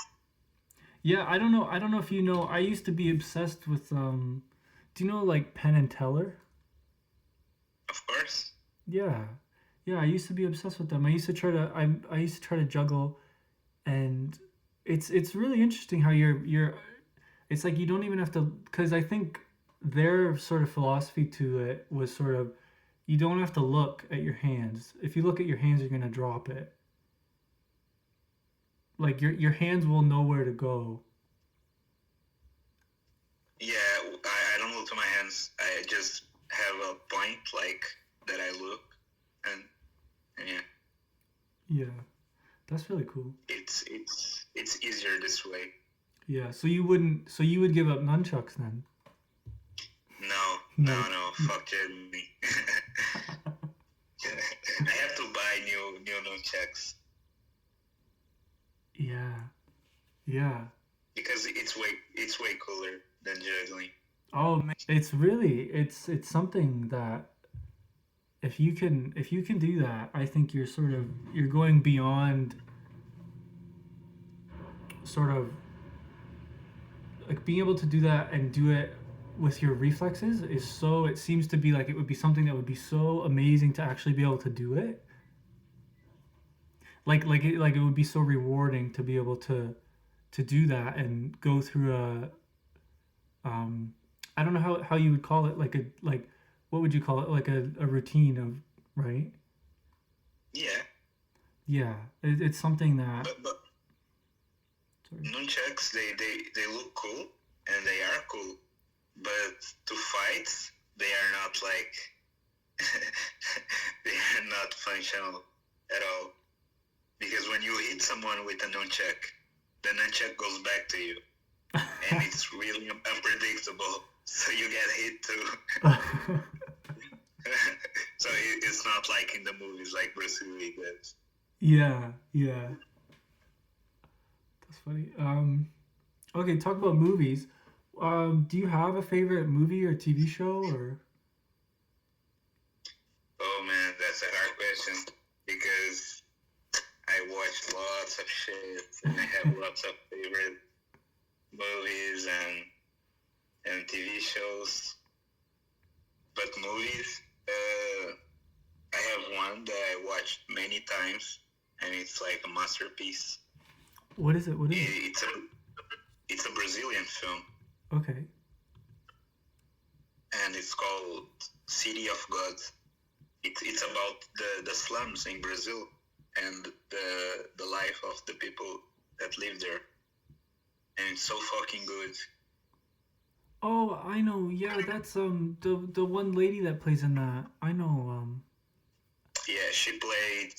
Speaker 1: Yeah, I don't know. I don't know if you know. I used to be obsessed with do you know like Penn and Teller?
Speaker 2: Of course.
Speaker 1: Yeah. Yeah, I used to be obsessed with them. I used to try to juggle and it's really interesting how you're it's like you don't even have to cuz I think their sort of philosophy to it was sort of you don't have to look at your hands. If you look at your hands, you're going to drop it. Like your hands will know where to go.
Speaker 2: Yeah, I don't look to my hands. I just have a point like that I look, and yeah,
Speaker 1: Yeah. That's really cool.
Speaker 2: it's easier this way.
Speaker 1: Yeah, so you would give up nunchucks then? No.
Speaker 2: No, fuck me. I have to buy new nunchucks
Speaker 1: Yeah. Yeah.
Speaker 2: because it's way cooler than juggling.
Speaker 1: Oh man, it's something that if you can do that, I think you're going beyond sort of like being able to do that and do it with your reflexes is so it seems to be like it would be something that would be so amazing to actually be able to do it. Like it would be so rewarding to be able to do that and go through um, I don't know how you would call it, like what would you call it, like a routine of, right?
Speaker 2: Yeah,
Speaker 1: Yeah, it's something that,
Speaker 2: but
Speaker 1: sorry.
Speaker 2: nunchucks they look cool and they are cool, but to fight they are not like they are not functional at all. Because when you hit someone with a nunchuck, the nunchuck goes back to you, and it's really unpredictable. So you get hit too. So it's not like in the movies like Bruce Lee does.
Speaker 1: Yeah, yeah, that's funny. Okay, talk about movies. Do you have a favorite movie or TV show or?
Speaker 2: Oh man, that's a hard question because I watch lots of shit and I have lots of favorite movies and TV shows. But movies, I have one that I watched many times, and it's like a masterpiece.
Speaker 1: What is it? What is it?
Speaker 2: It's a Brazilian film,
Speaker 1: Okay.
Speaker 2: and it's called City of God. It's about the slums in Brazil and the life of the people that live there, and it's so fucking good.
Speaker 1: Oh, I know. Yeah, that's the one lady that plays in that. I know.
Speaker 2: Yeah, she played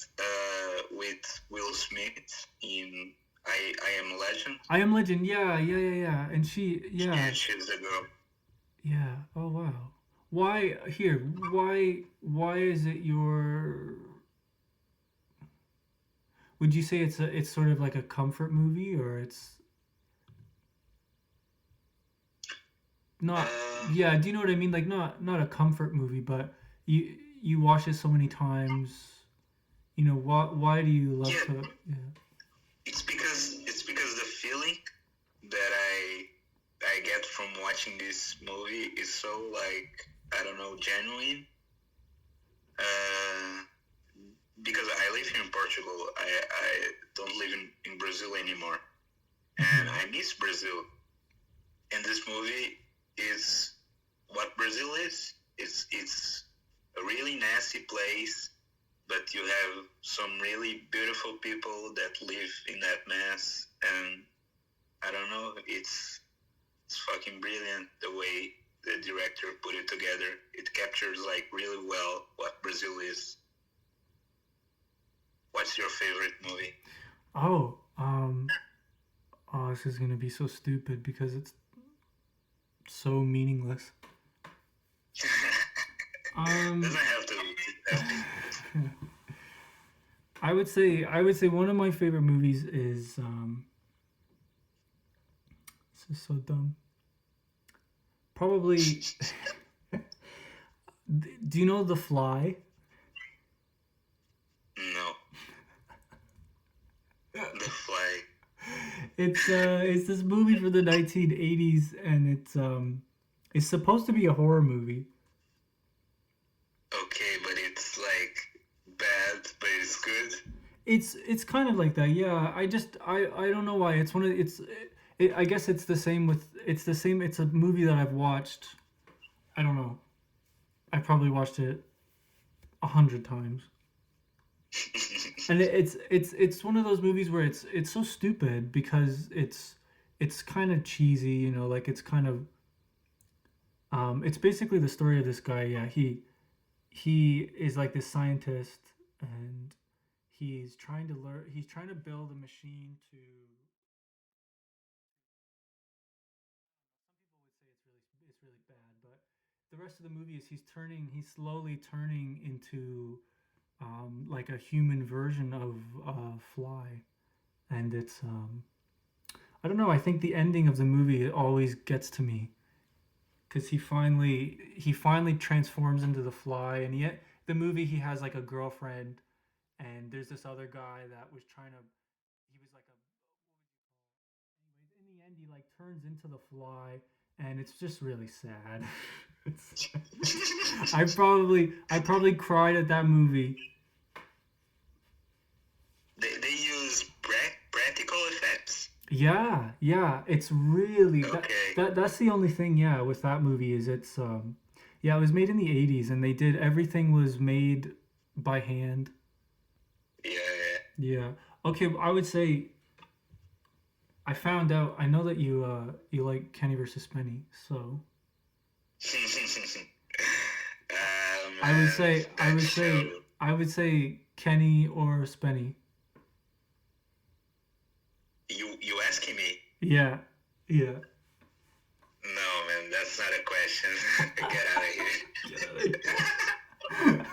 Speaker 2: with Will Smith in I Am Legend.
Speaker 1: I Am Legend. Yeah, yeah, yeah, yeah. And she,
Speaker 2: Yeah,
Speaker 1: yeah,
Speaker 2: she's the girl.
Speaker 1: yeah. Oh wow. Why here? Why is it your? Would you say it's sort of like a comfort movie or it's not? Yeah. Do you know what I mean? Like not a comfort movie, but you watch it so many times. You know why do you love
Speaker 2: Yeah,
Speaker 1: to? Yeah.
Speaker 2: it's because the feeling that I get from watching this movie is so like I don't know genuine. Uh, because I live here in Portugal, I don't live in Brazil anymore, and
Speaker 1: Mhm.
Speaker 2: I miss Brazil. And this movie is what Brazil is. It's a really nasty place, but you have some really beautiful people that live in that mess, and I don't know, it's fucking brilliant the way the director put it together. It captures like really well what Brazil is. What's your favorite movie?
Speaker 1: Oh, oh, this is gonna be so stupid because it's so meaningless.
Speaker 2: Doesn't
Speaker 1: Um,
Speaker 2: have to. It has to.
Speaker 1: I would say one of my favorite movies is this is so dumb. Probably. Do you know The Fly?
Speaker 2: No, The Fly.
Speaker 1: It's this movie from the 1980s, and it's supposed to be a horror movie.
Speaker 2: Okay, but it's like bad, but it's good.
Speaker 1: It's kind of like that. Yeah, I don't know why. It's one of I guess it's the same. It's a movie that I've watched. I don't know. I probably watched it 100 times. And it's one of those movies where it's so stupid because it's kind of cheesy, you know, like it's kind of it's basically the story of this guy. Yeah, he is like this scientist, and he's trying to build a machine to. Some people would say it's really bad, but the rest of the movie is he's slowly turning into like a human version of Fly, and it's I don't know. I think the ending of the movie always gets to me because he finally transforms into the Fly, and yet the movie he has like a girlfriend, and there's this other guy that was trying to. He was like a anyways, in the end, he like turns into the Fly, and it's just really sad. it's, I probably cried at that movie.
Speaker 2: They use practical effects.
Speaker 1: Yeah, it's really
Speaker 2: Okay.
Speaker 1: that's the only thing, yeah, with that movie is it's yeah, it was made in the 80s and they did everything was made by hand.
Speaker 2: Yeah.
Speaker 1: Yeah. Okay, I would say I found out I know that you like Kenny versus Spenny, so I would
Speaker 2: Man,
Speaker 1: say I
Speaker 2: that
Speaker 1: would
Speaker 2: show.
Speaker 1: say I would say Kenny or Spenny.
Speaker 2: You asking me?
Speaker 1: Yeah. Yeah.
Speaker 2: No, man, that's not a question. Get out of
Speaker 1: Get out of here.
Speaker 2: here.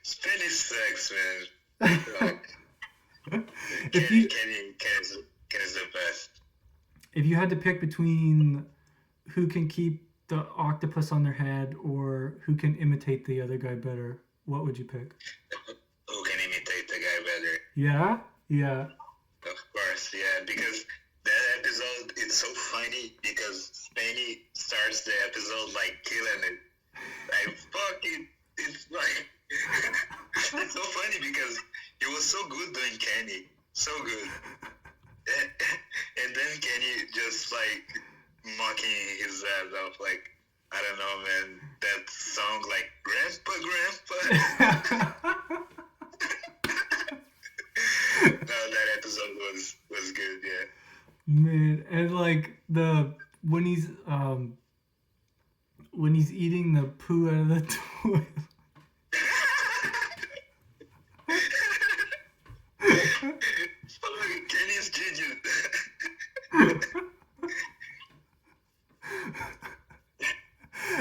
Speaker 2: Spanish sucks, man. Fuck.
Speaker 1: if you
Speaker 2: Kenny's the best.
Speaker 1: if you had to pick between who can keep the octopus on their head or who can imitate the other guy better, what would you pick?
Speaker 2: Who can imitate the guy better?
Speaker 1: Yeah? Yeah.
Speaker 2: Of course, yeah, because that episode, it's so funny because Spanny starts the episode like killing it. Like, fuck it. It's like, it's so funny because he was so good doing Kenny. So good. And then Kenny just like mocking his ass off, like, I don't know, man. That song, like, Grandpa. No, that episode was good, yeah.
Speaker 1: Man, and like the when he's eating the poo out of the toilet.
Speaker 2: Kenny's Juju.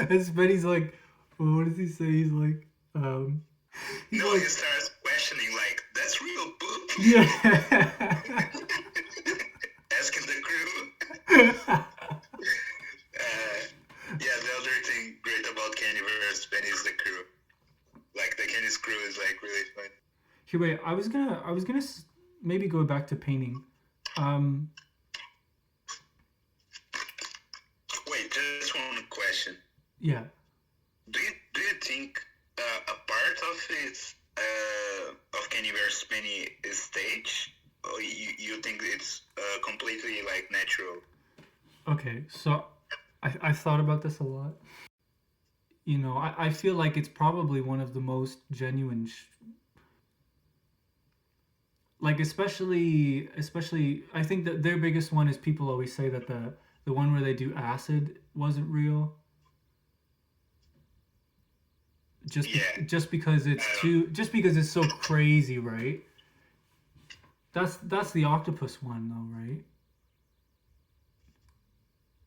Speaker 1: And Spenny's like, what does he say? He's like, he's
Speaker 2: No,
Speaker 1: like,
Speaker 2: he starts questioning, like, that's real poop.
Speaker 1: yeah.
Speaker 2: Asking the crew. Yeah, the other thing great about Kenny versus Benny is the crew. Like, the Kenny's crew is, like, really fun.
Speaker 1: Here, wait. I was gonna maybe go back to painting.
Speaker 2: Wait, just one question.
Speaker 1: Yeah.
Speaker 2: Do you think a part of it of Kenny versus Benny is stage, or you think it's completely like natural?
Speaker 1: Okay. So, I thought about this a lot. You know, I feel like it's probably one of the most genuine. Like especially, I think that their biggest one is people always say that the one where they do acid wasn't real.
Speaker 2: Yeah.
Speaker 1: Just because just because it's so crazy, right? That's the octopus one though, right?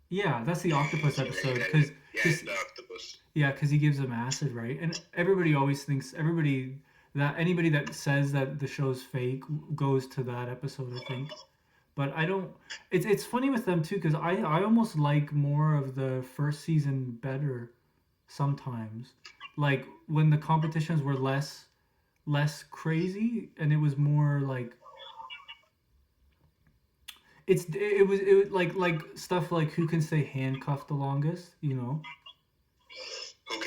Speaker 1: Yeah, that's the octopus episode because
Speaker 2: Yeah, it's the octopus.
Speaker 1: yeah, because he gives them acid, right? And everybody always thinks that anybody that says that the show's fake goes to that episode, I think. But I don't. It's funny with them too because I almost like more of the first season better sometimes. Like when the competitions were less crazy and it was more like it was like stuff like who can stay handcuffed the longest, you know?
Speaker 2: Who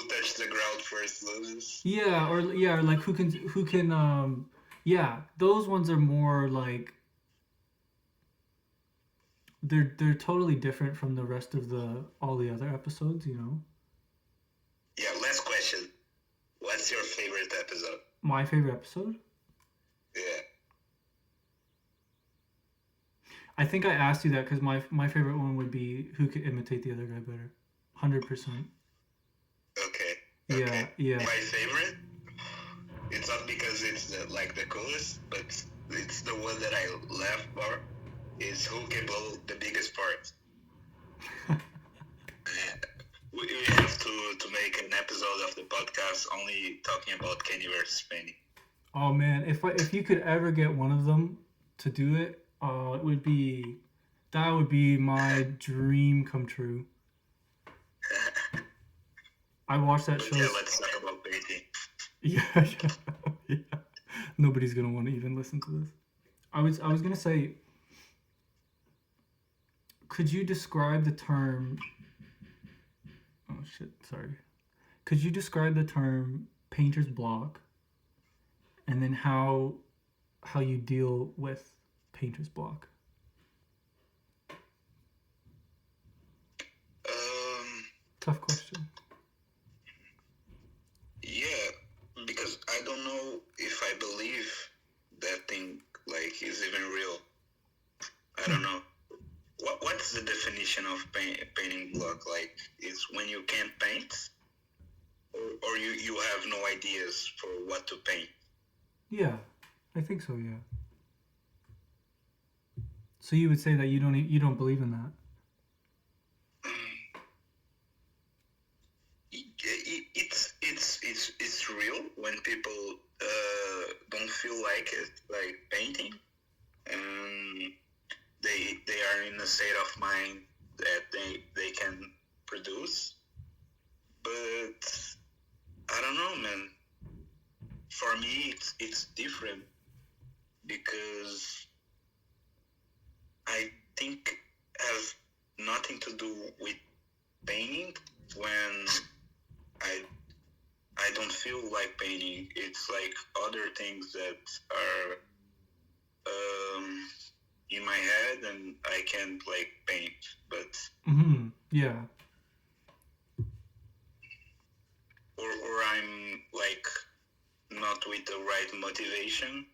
Speaker 2: touched the ground first loses?
Speaker 1: Yeah, or like who can yeah, those ones are more like they're totally different from the rest of the all the other episodes, you know?
Speaker 2: Yeah, last question. What's your favorite episode?
Speaker 1: My favorite episode?
Speaker 2: Yeah.
Speaker 1: I think I asked you that because my favorite one would be who could imitate the other guy better. 100%.
Speaker 2: Okay.
Speaker 1: Yeah, yeah.
Speaker 2: My favorite? It's not because it's like the coolest, but it's the one that I laugh for. Is who can blow the biggest part. We have to make an episode of the podcast only talking about Kenny versus Penny.
Speaker 1: Oh man, if you could ever get one of them to do it, it would be that would be my dream come true. I watched that show.
Speaker 2: Yeah, let's talk about painting.
Speaker 1: Yeah. Nobody's gonna want to even listen to this. I was gonna say, could you describe the term? Oh shit! Sorry. Could you describe the term painter's block, and then how how you deal with painter's block?
Speaker 2: Um,
Speaker 1: Tough question.
Speaker 2: yeah, because I don't know if I believe that thing like is even real. I don't know. What's the definition of painting block? Like, it's when you can't paint, or you have no ideas for what to paint.
Speaker 1: Yeah, I think so. Yeah. So you would say that you don't believe in that?
Speaker 2: It's real when people don't feel like it, like painting, and they are in a state of mind that they can produce. But I don't know, man. For me, it's different because I think has nothing to do with painting when I I don't feel like painting. It's like other things that are in my head, and I can't like paint. But
Speaker 1: Yeah.
Speaker 2: or I'm like not with the right motivation.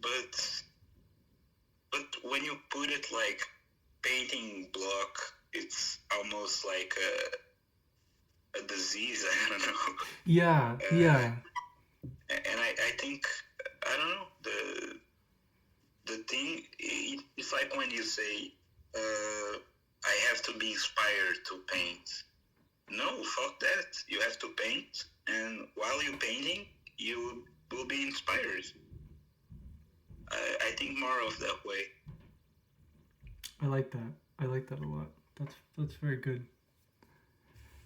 Speaker 2: But when you put it like painting block, it's almost like a disease. I don't know.
Speaker 1: Yeah. Yeah.
Speaker 2: And I think I don't know the thing. It's like when you say I have to be inspired to paint. No, fuck that. You have to paint, and while you're painting, you will be inspired. I think more of that way.
Speaker 1: I like that. I like that a lot. That's very good.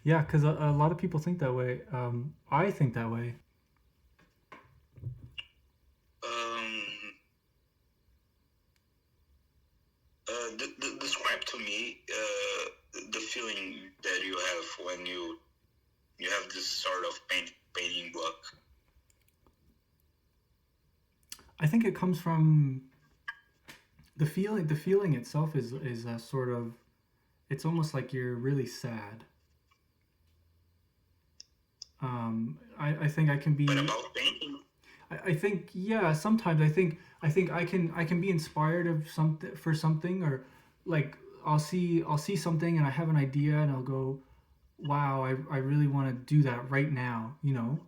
Speaker 1: Yeah, because a lot of people think that way. I think that way.
Speaker 2: Um, describe to me the feeling that you have when you have this sort of painting block.
Speaker 1: I think it comes from the feeling. The feeling itself is a sort of. It's almost like you're really sad. I think I can
Speaker 2: But
Speaker 1: be.
Speaker 2: about painting,
Speaker 1: I think yeah. Sometimes I think I can be inspired of something for something or like I'll see something and I have an idea and I'll go, wow, I really want to do that right now. You know.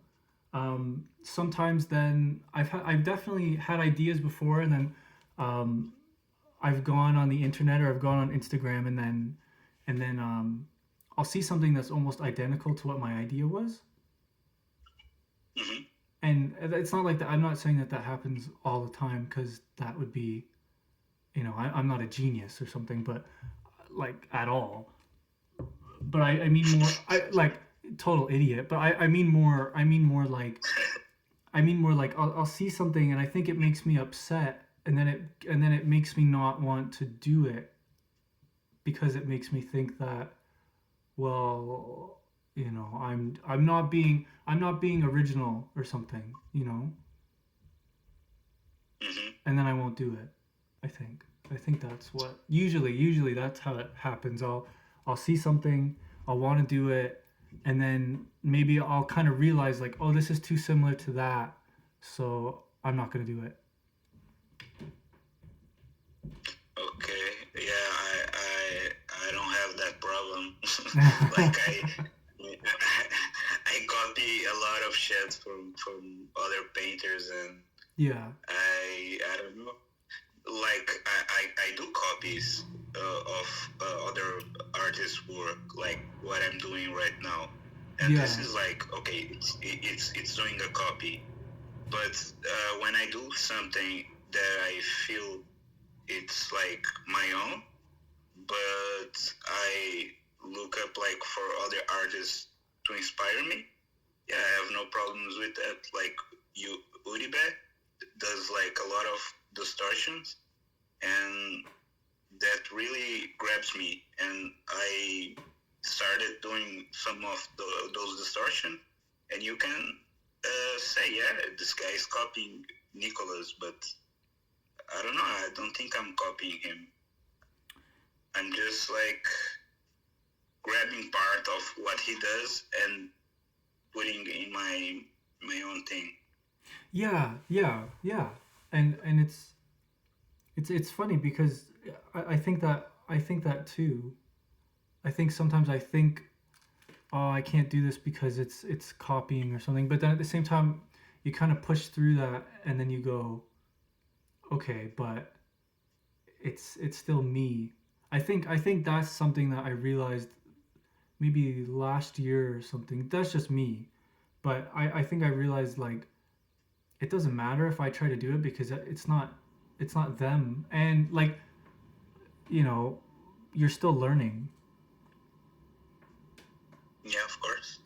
Speaker 1: Sometimes then I've definitely had ideas before and then um, I've gone on the internet or I've gone on Instagram and then I'll see something that's almost identical to what my idea was.
Speaker 2: mm-hmm.
Speaker 1: And it's not like that. I'm not saying that that happens all the time because that would be, you know, I'm not a genius or something, but like at all. But I mean more, I like total idiot. But I mean more like I'll see something and I think it makes me upset, and then it makes me not want to do it because it makes me think that well, you know, I'm not being original or something, you know,
Speaker 2: Mm-hmm.
Speaker 1: and then I won't do it. I think that's what usually that's how it happens. I'll see something, I'll want to do it, and then maybe I'll kind of realize like, oh, this is too similar to that, so I'm not gonna do it.
Speaker 2: Okay, yeah, I don't have that problem. Like I copy a lot of shit from other painters, and
Speaker 1: Yeah.
Speaker 2: I don't know. Like I do copies of other artists' work, like what I'm doing right now, and
Speaker 1: Yeah.
Speaker 2: this is like okay, it's doing a copy, but when I do something that I feel it's like my own, but I look up like for other artists to inspire me. Yeah, I have no problems with that. Like you, Uribe does like a lot of distortions, and that really grabs me. And I started doing some of those distortion, and you can say, yeah, this guy is copying Nicholas, but I don't know. I don't think I'm copying him. I'm just like grabbing part of what he does and putting in my own thing.
Speaker 1: Yeah, and it's funny because I think that too. I think sometimes I think, oh, I can't do this because it's copying or something. But then at the same time, you kind of push through that, and then you go, okay, but it's still me. I think that's something that I realized maybe last year or something. That's just me, but I think I realized like it doesn't matter if I try to do it because it's not them, and like you know you're still learning,
Speaker 2: Yeah, of course.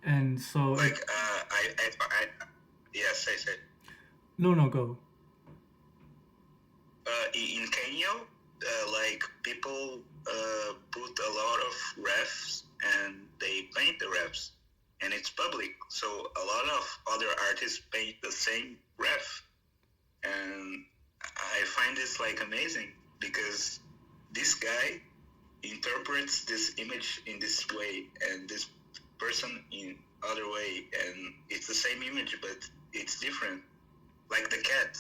Speaker 1: and so
Speaker 2: Like yeah, say.
Speaker 1: no go.
Speaker 2: In Kenya, like people put a lot of refs and they paint the refs, and it's public. So a lot of other artists paint the same ref, and I find this like amazing because this guy interprets this image in this way and this person in other way, and it's the same image but it's different. Like the cat.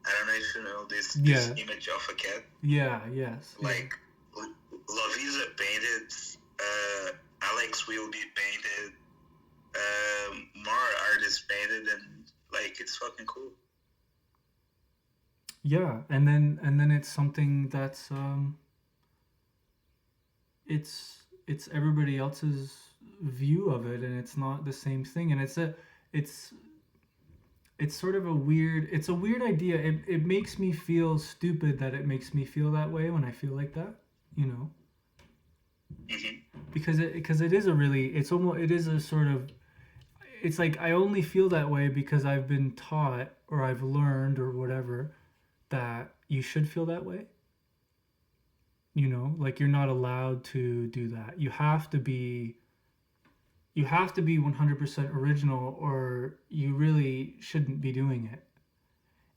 Speaker 2: I don't know if you know this
Speaker 1: Yeah,
Speaker 2: image of a cat.
Speaker 1: yeah, yes, yeah.
Speaker 2: Like Lavisa painted, Alex will be painted, more artists painted, and like it's fucking cool.
Speaker 1: Yeah, and then it's something that's it's everybody else's view of it, and it's not the same thing, and it's it's sort of a weird it's a weird idea. It makes me feel stupid that it makes me feel that way when I feel like that, you know,
Speaker 2: Hmm.
Speaker 1: because it is a really it's almost it is a sort of it's like I only feel that way because I've been taught or I've learned or whatever that you should feel that way. You know, like you're not allowed to do that. You have to be 100% original or you really shouldn't be doing it.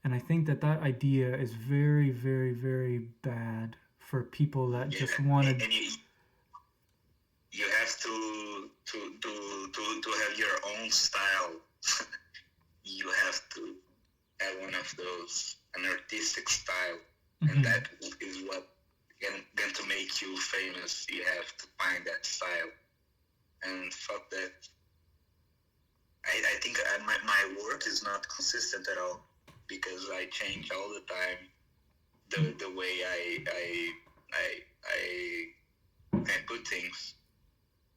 Speaker 1: And I think that that idea is very, very, very bad for people that
Speaker 2: Yeah,
Speaker 1: just want to.
Speaker 2: and you have to have your own style. You have to have one of those, an artistic style, and
Speaker 1: Mhm.
Speaker 2: that is what going to make you famous. You have to find that style, and fuck that. I think my work is not consistent at all because I change all the time the way I I put things,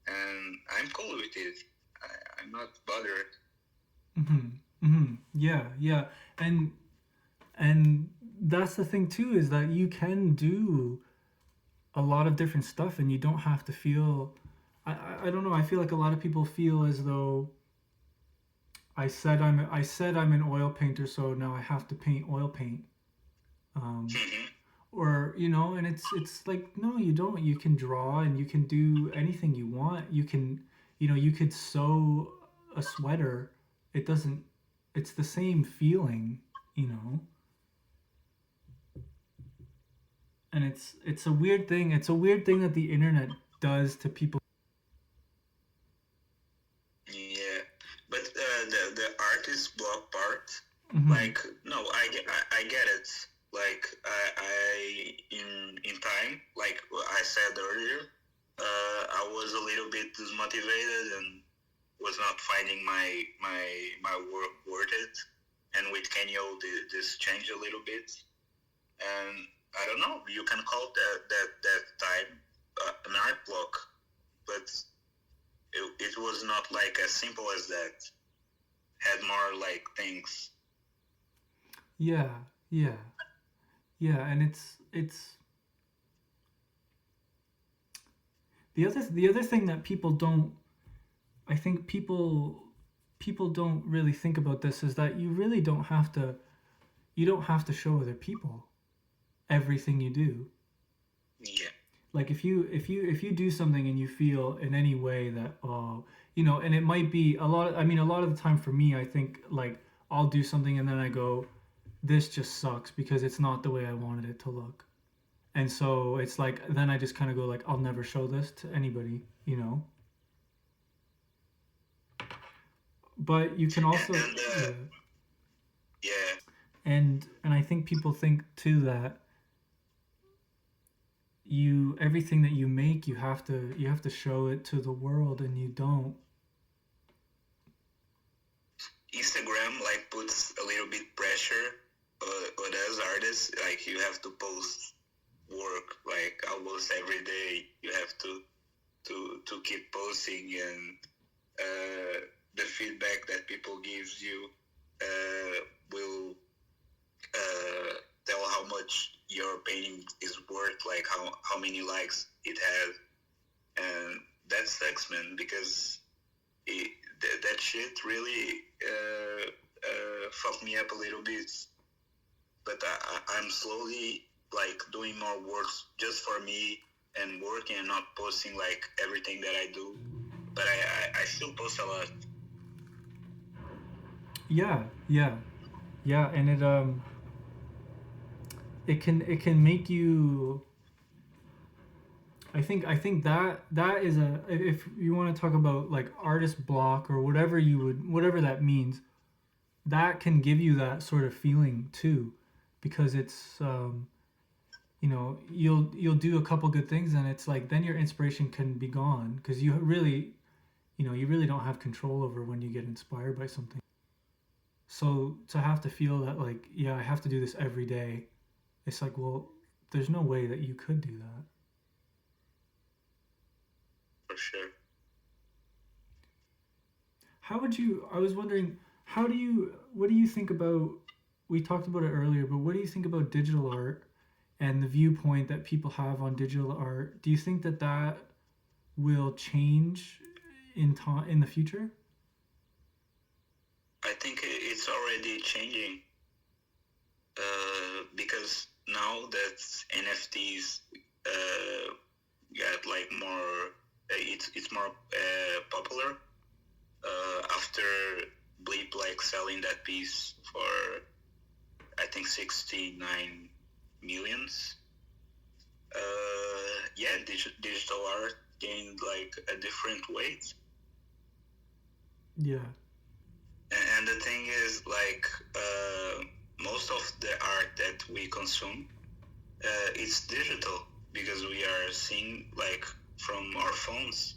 Speaker 2: and I'm cool with it. I'm not bothered.
Speaker 1: Mhm. Mhm. Yeah, yeah. And that's the thing too is that you can do a lot of different stuff and you don't have to feel I don't know, I feel like a lot of people feel as though I said I'm an oil painter, so now I have to paint oil paint. Um,
Speaker 2: Hmm.
Speaker 1: or you know, and it's like no, you don't. You can draw and you can do anything you want. You can, you know, you could sew a sweater. It doesn't. It's the same feeling, you know. And it's a weird thing. It's a weird thing that the internet does to people.
Speaker 2: Yeah, but the artist block part,
Speaker 1: Hmm.
Speaker 2: like no, I get it. Like in time, like I said earlier, I was a little bit dismotivated and was not finding my work worth it. And with Cane.Yo, this changed a little bit. And I don't know, you can call that time an art block, but it was not like as simple as that. Had more like things.
Speaker 1: Yeah, yeah, yeah. And it's the other thing that people don't. I think people don't really think about this is that you really don't have to you don't have to show other people everything you do.
Speaker 2: Yeah.
Speaker 1: Like if you do something and you feel in any way that oh and it might be a lot of the time for me, I think like I'll do something and then I go, this just sucks because it's not the way I wanted it to look. And so it's like then I just kind of go like I'll never show this to anybody. But you can also
Speaker 2: And
Speaker 1: yeah.
Speaker 2: yeah,
Speaker 1: And I think people think too that you everything that you make you have to show it to the world, and you don't.
Speaker 2: Instagram like puts a little bit pressure on us artists. Like you have to post work like almost every day. You have to keep posting, and the feedback that people gives you will tell how much your painting is worth, like how many likes it has, and that sucks, man, because that shit really fucked me up a little bit. But I'm slowly like doing more work just for me and working and not posting like everything that I do. But I still post a lot.
Speaker 1: Yeah, yeah, yeah, and it can make you. I think that is a if you want to talk about like artist block or whatever that means, that can give you that sort of feeling too, because it's you'll do a couple good things and it's like then your inspiration can be gone because you really don't have control over when you get inspired by something. So to have to feel that like yeah I have to do this every day, it's like well there's no way that you could do that.
Speaker 2: For sure.
Speaker 1: How would you? I was wondering, what do you think about? We talked about it earlier, but what do you think about digital art and the viewpoint that people have on digital art? Do you think that will change in time in the future?
Speaker 2: I think it's already changing because now that NFTs got like more, it's more popular after Bleep like selling that piece for I think 69 millions. Yeah, digital art gained like a different weight.
Speaker 1: Yeah.
Speaker 2: And the thing is, like, most of the art that we consume, it's digital because we are seeing like from our phones,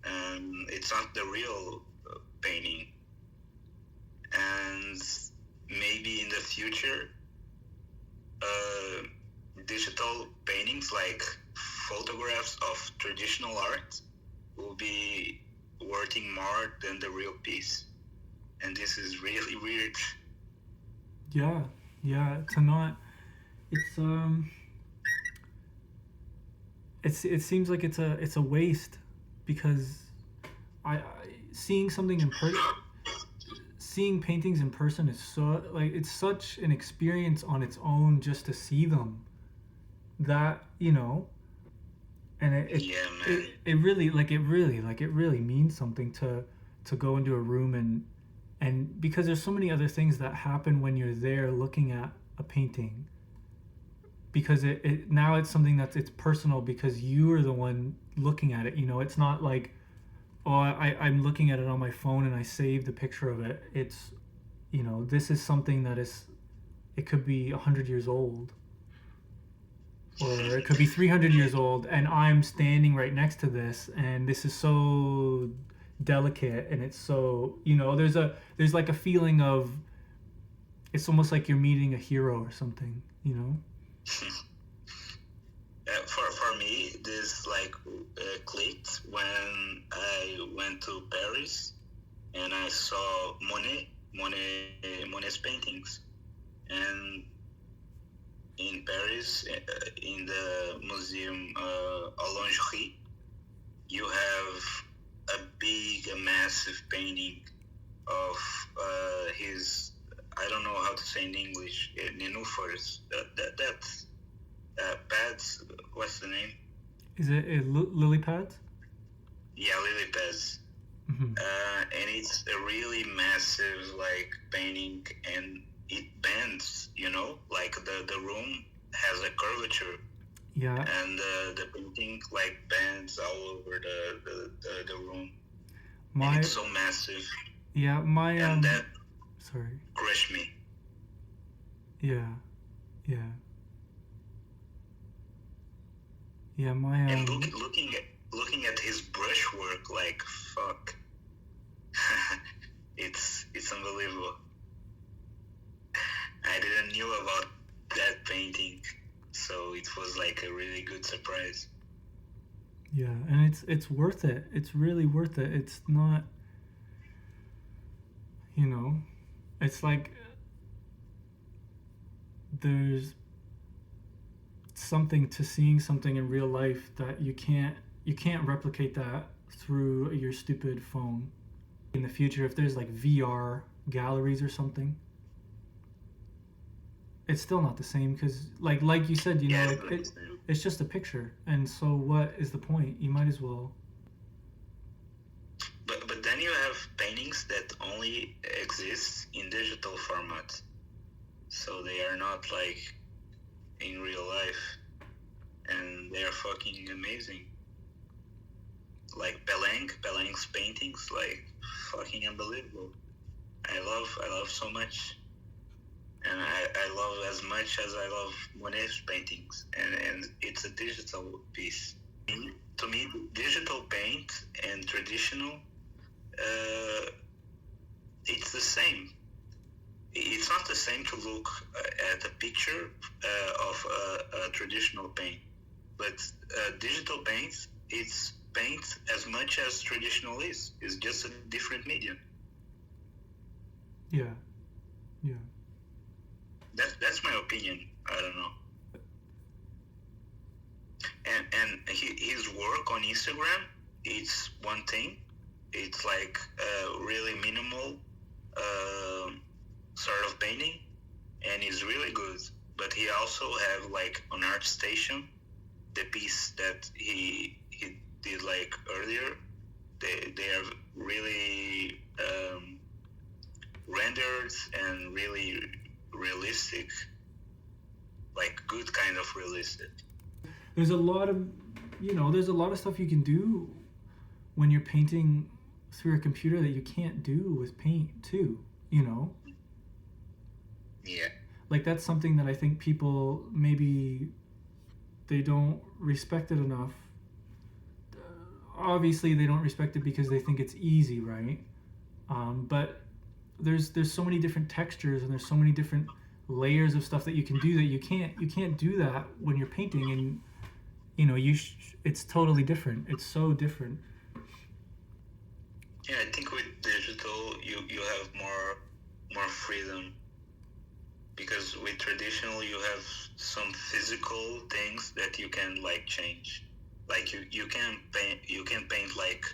Speaker 2: and it's not the real painting. And maybe in the future, digital paintings like photographs of traditional art will be worthing more than the real piece. And this is really weird.
Speaker 1: Yeah. Yeah. To not. It's it seems like it's a waste because I seeing something in person. Seeing paintings in person is so like it's such an experience on its own just to see them that and
Speaker 2: Yeah, man.
Speaker 1: it really means something to go into a room and because there's so many other things that happen when you're there looking at a painting because it now it's something it's personal because you are the one looking at it. It's not like oh I'm looking at it on my phone and I saved a picture of it. It's this is something that is it could be 100 years old or it could be 300 years old and I'm standing right next to this and this is so delicate and it's so there's like a feeling of it's almost like you're meeting a hero or something.
Speaker 2: For me, this like clicked when I went to Paris and I saw Monet's paintings. And in Paris, in the museum Orangerie, you have a massive painting of his. I don't know how to say in English. Nenufers. That's pads. What's the name?
Speaker 1: Is it lily pads?
Speaker 2: Yeah, lily pads.
Speaker 1: Mm-hmm.
Speaker 2: And it's a really massive like painting, and it bends. Like the room has a curvature,
Speaker 1: Yeah.
Speaker 2: and the painting like bends all over the room, and
Speaker 1: My
Speaker 2: it's so massive,
Speaker 1: yeah, my
Speaker 2: and that
Speaker 1: sorry.
Speaker 2: crushed me.
Speaker 1: Yeah. Yeah. Yeah, my
Speaker 2: And looking at his brushwork, like fuck, it's unbelievable. I didn't knew about that painting, so it was like a really good surprise.
Speaker 1: yeah, and it's worth it. It's really worth it. It's not, you know, it's like there's something to seeing something in real life that you can't replicate that through your stupid phone. In the future, if there's like VR galleries or something, it's still not the same because like you said,
Speaker 2: Yeah,
Speaker 1: like it's just a picture, and so what is the point? You might as well.
Speaker 2: but then you have paintings that only exist in digital format, so they are not like in real life, and they are fucking amazing. Like Beleng's paintings, like fucking unbelievable. I love so much, and I love as much as I love Monet's paintings, and it's a digital piece. To me, digital paint and traditional, it's the same. It's not the same to look at a picture of a traditional paint, but digital paint, it's paint as much as traditional is. It's just a different medium.
Speaker 1: Yeah, yeah,
Speaker 2: That's my opinion. I don't know. And his work on Instagram, it's one thing. It's like really minimal sort of painting, and it's really good. But he also have like on ArtStation, the piece that he did like earlier. They are really rendered and really realistic, like good kind of realistic.
Speaker 1: there's a lot of there's a lot of stuff you can do when you're painting through a computer that you can't do with paint too.
Speaker 2: Yeah.
Speaker 1: Like that's something that I think people maybe they don't respect it enough. Obviously they don't respect it because they think it's easy, right? But there's so many different textures, and there's so many different layers of stuff that you can do that you can't do that when you're painting. And it's totally different. It's so different.
Speaker 2: Yeah, I think with digital you have more freedom, because with traditional you have some physical things that you can like change. Like you can paint like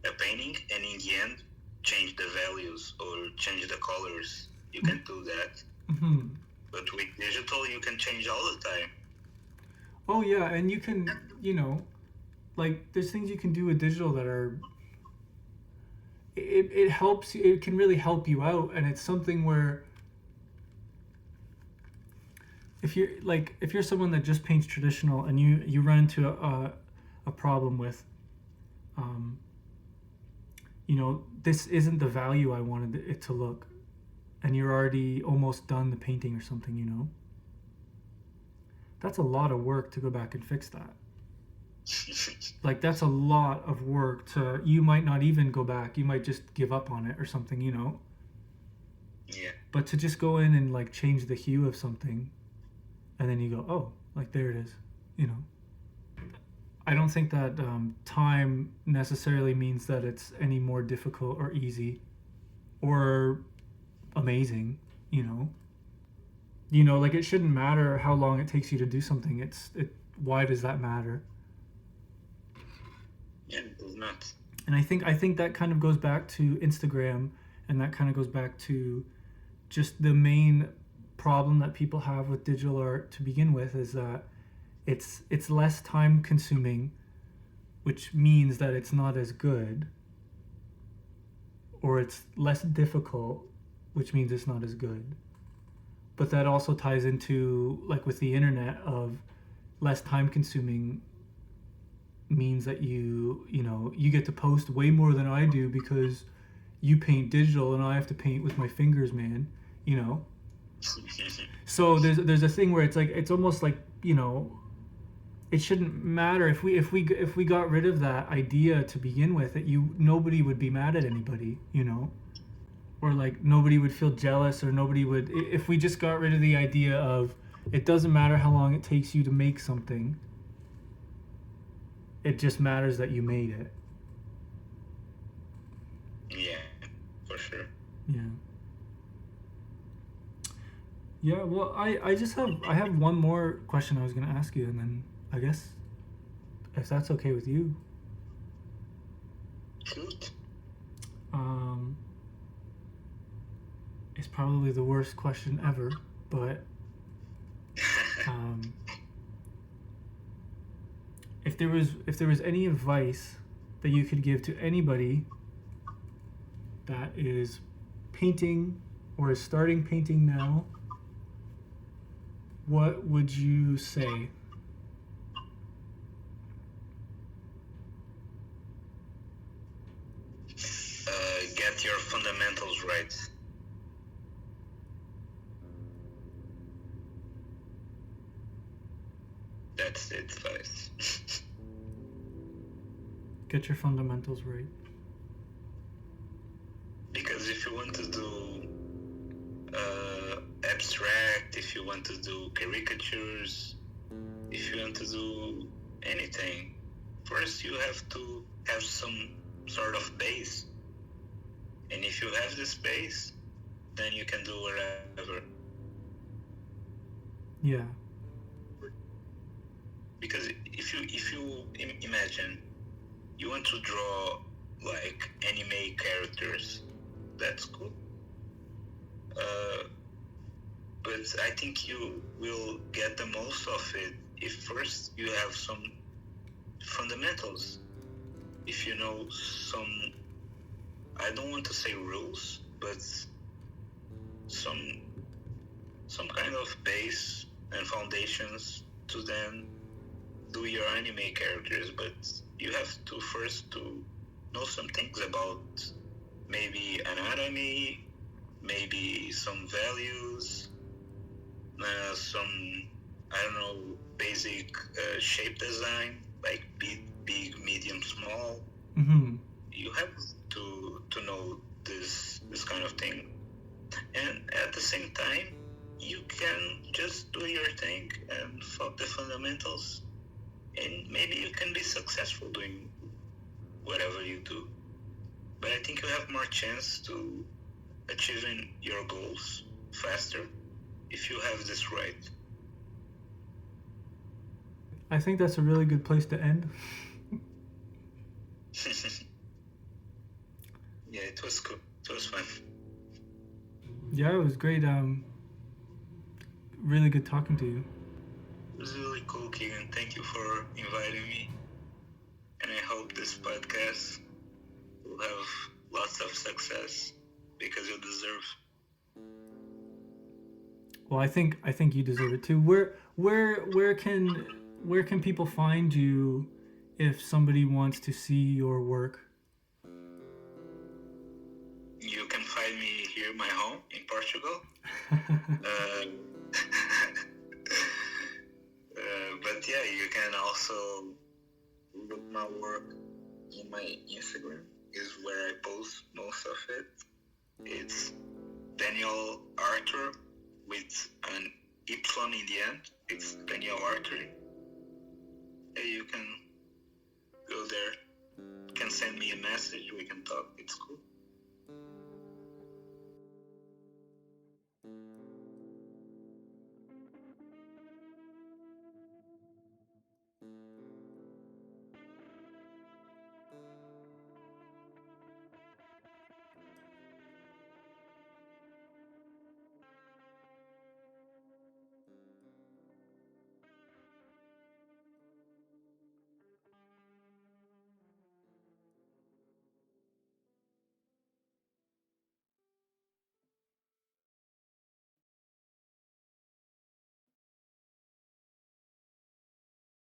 Speaker 2: a painting, and in the end change the values or change the colors. You can do that.
Speaker 1: Mm-hmm.
Speaker 2: But with digital you can change all the time.
Speaker 1: Oh yeah, and you can, like there's things you can do with digital that are it helps. It can really help you out, and it's something where if you're someone that just paints traditional and you run into a problem with this isn't the value I wanted it to look, and you're already almost done the painting or something, that's a lot of work to go back and fix that. Like that's a lot of work you might not even go back. You might just give up on it or something.
Speaker 2: Yeah.
Speaker 1: But to just go in and like change the hue of something, and then you go, oh, like there it is. I don't think that time necessarily means that it's any more difficult or easy or amazing. Like it shouldn't matter how long it takes you to do something. Why does that matter?
Speaker 2: Yeah, it does not.
Speaker 1: And I think that kind of goes back to Instagram, and that kind of goes back to just the main problem that people have with digital art to begin with, is that it's less time consuming, which means that it's not as good. or it's less difficult, which means it's not as good. But that also ties into, like with the internet, of less time consuming means that you get to post way more than I do because you paint digital and I have to paint with my fingers, man. You know. So there's a thing where it's like, it's almost like, it shouldn't matter if we got rid of that idea to begin with, that nobody would be mad at anybody, or like nobody would feel jealous, or nobody would, if we just got rid of the idea of it doesn't matter how long it takes you to make something, it just matters that you made it.
Speaker 2: Yeah, for sure.
Speaker 1: Yeah, well, I have one more question I was going to ask you, and then I guess if that's okay with you.
Speaker 2: Shoot.
Speaker 1: It's probably the worst question ever, but if there was any advice that you could give to anybody that is painting or is starting painting now, what would you say?
Speaker 2: Get your fundamentals right. That's the advice.
Speaker 1: Get your fundamentals right.
Speaker 2: Because if you want to do abstract, if you want to do caricatures, if you want to do anything, first you have to have some sort of base. And if you have this base, then you can do whatever.
Speaker 1: Yeah.
Speaker 2: Because if you imagine you want to draw like anime characters, that's cool. But I think you will get the most of it if first you have some fundamentals. If you know some, I don't want to say rules, but some kind of base and foundations to then do your anime characters. But you have to first to know some things about maybe anatomy, maybe some values, some, I don't know, basic shape design, like big, medium, small.
Speaker 1: Mm-hmm.
Speaker 2: You have to know this kind of thing, and at the same time you can just do your thing and fuck the fundamentals, and maybe you can be successful doing whatever you do. But I think you have more chance to achieving your goals faster if you have this right.
Speaker 1: I think that's a really good place to end.
Speaker 2: Yeah, it was cool. It was fun.
Speaker 1: Yeah, it was great. Really good talking to you.
Speaker 2: It was really cool, Keegan. Thank you for inviting me. And I hope this podcast will have lots of success because you deserve.
Speaker 1: Well, I think you deserve it too. Where can people find you if somebody wants to see your work?
Speaker 2: You can find me here in my home in Portugal. But yeah, you can also look my work in my Instagram, is where I post most of it. It's Daniel Arthur with an Y in the end. It's Daniel Arthur. Hey, you can go there. You can send me a message. We can talk. It's cool.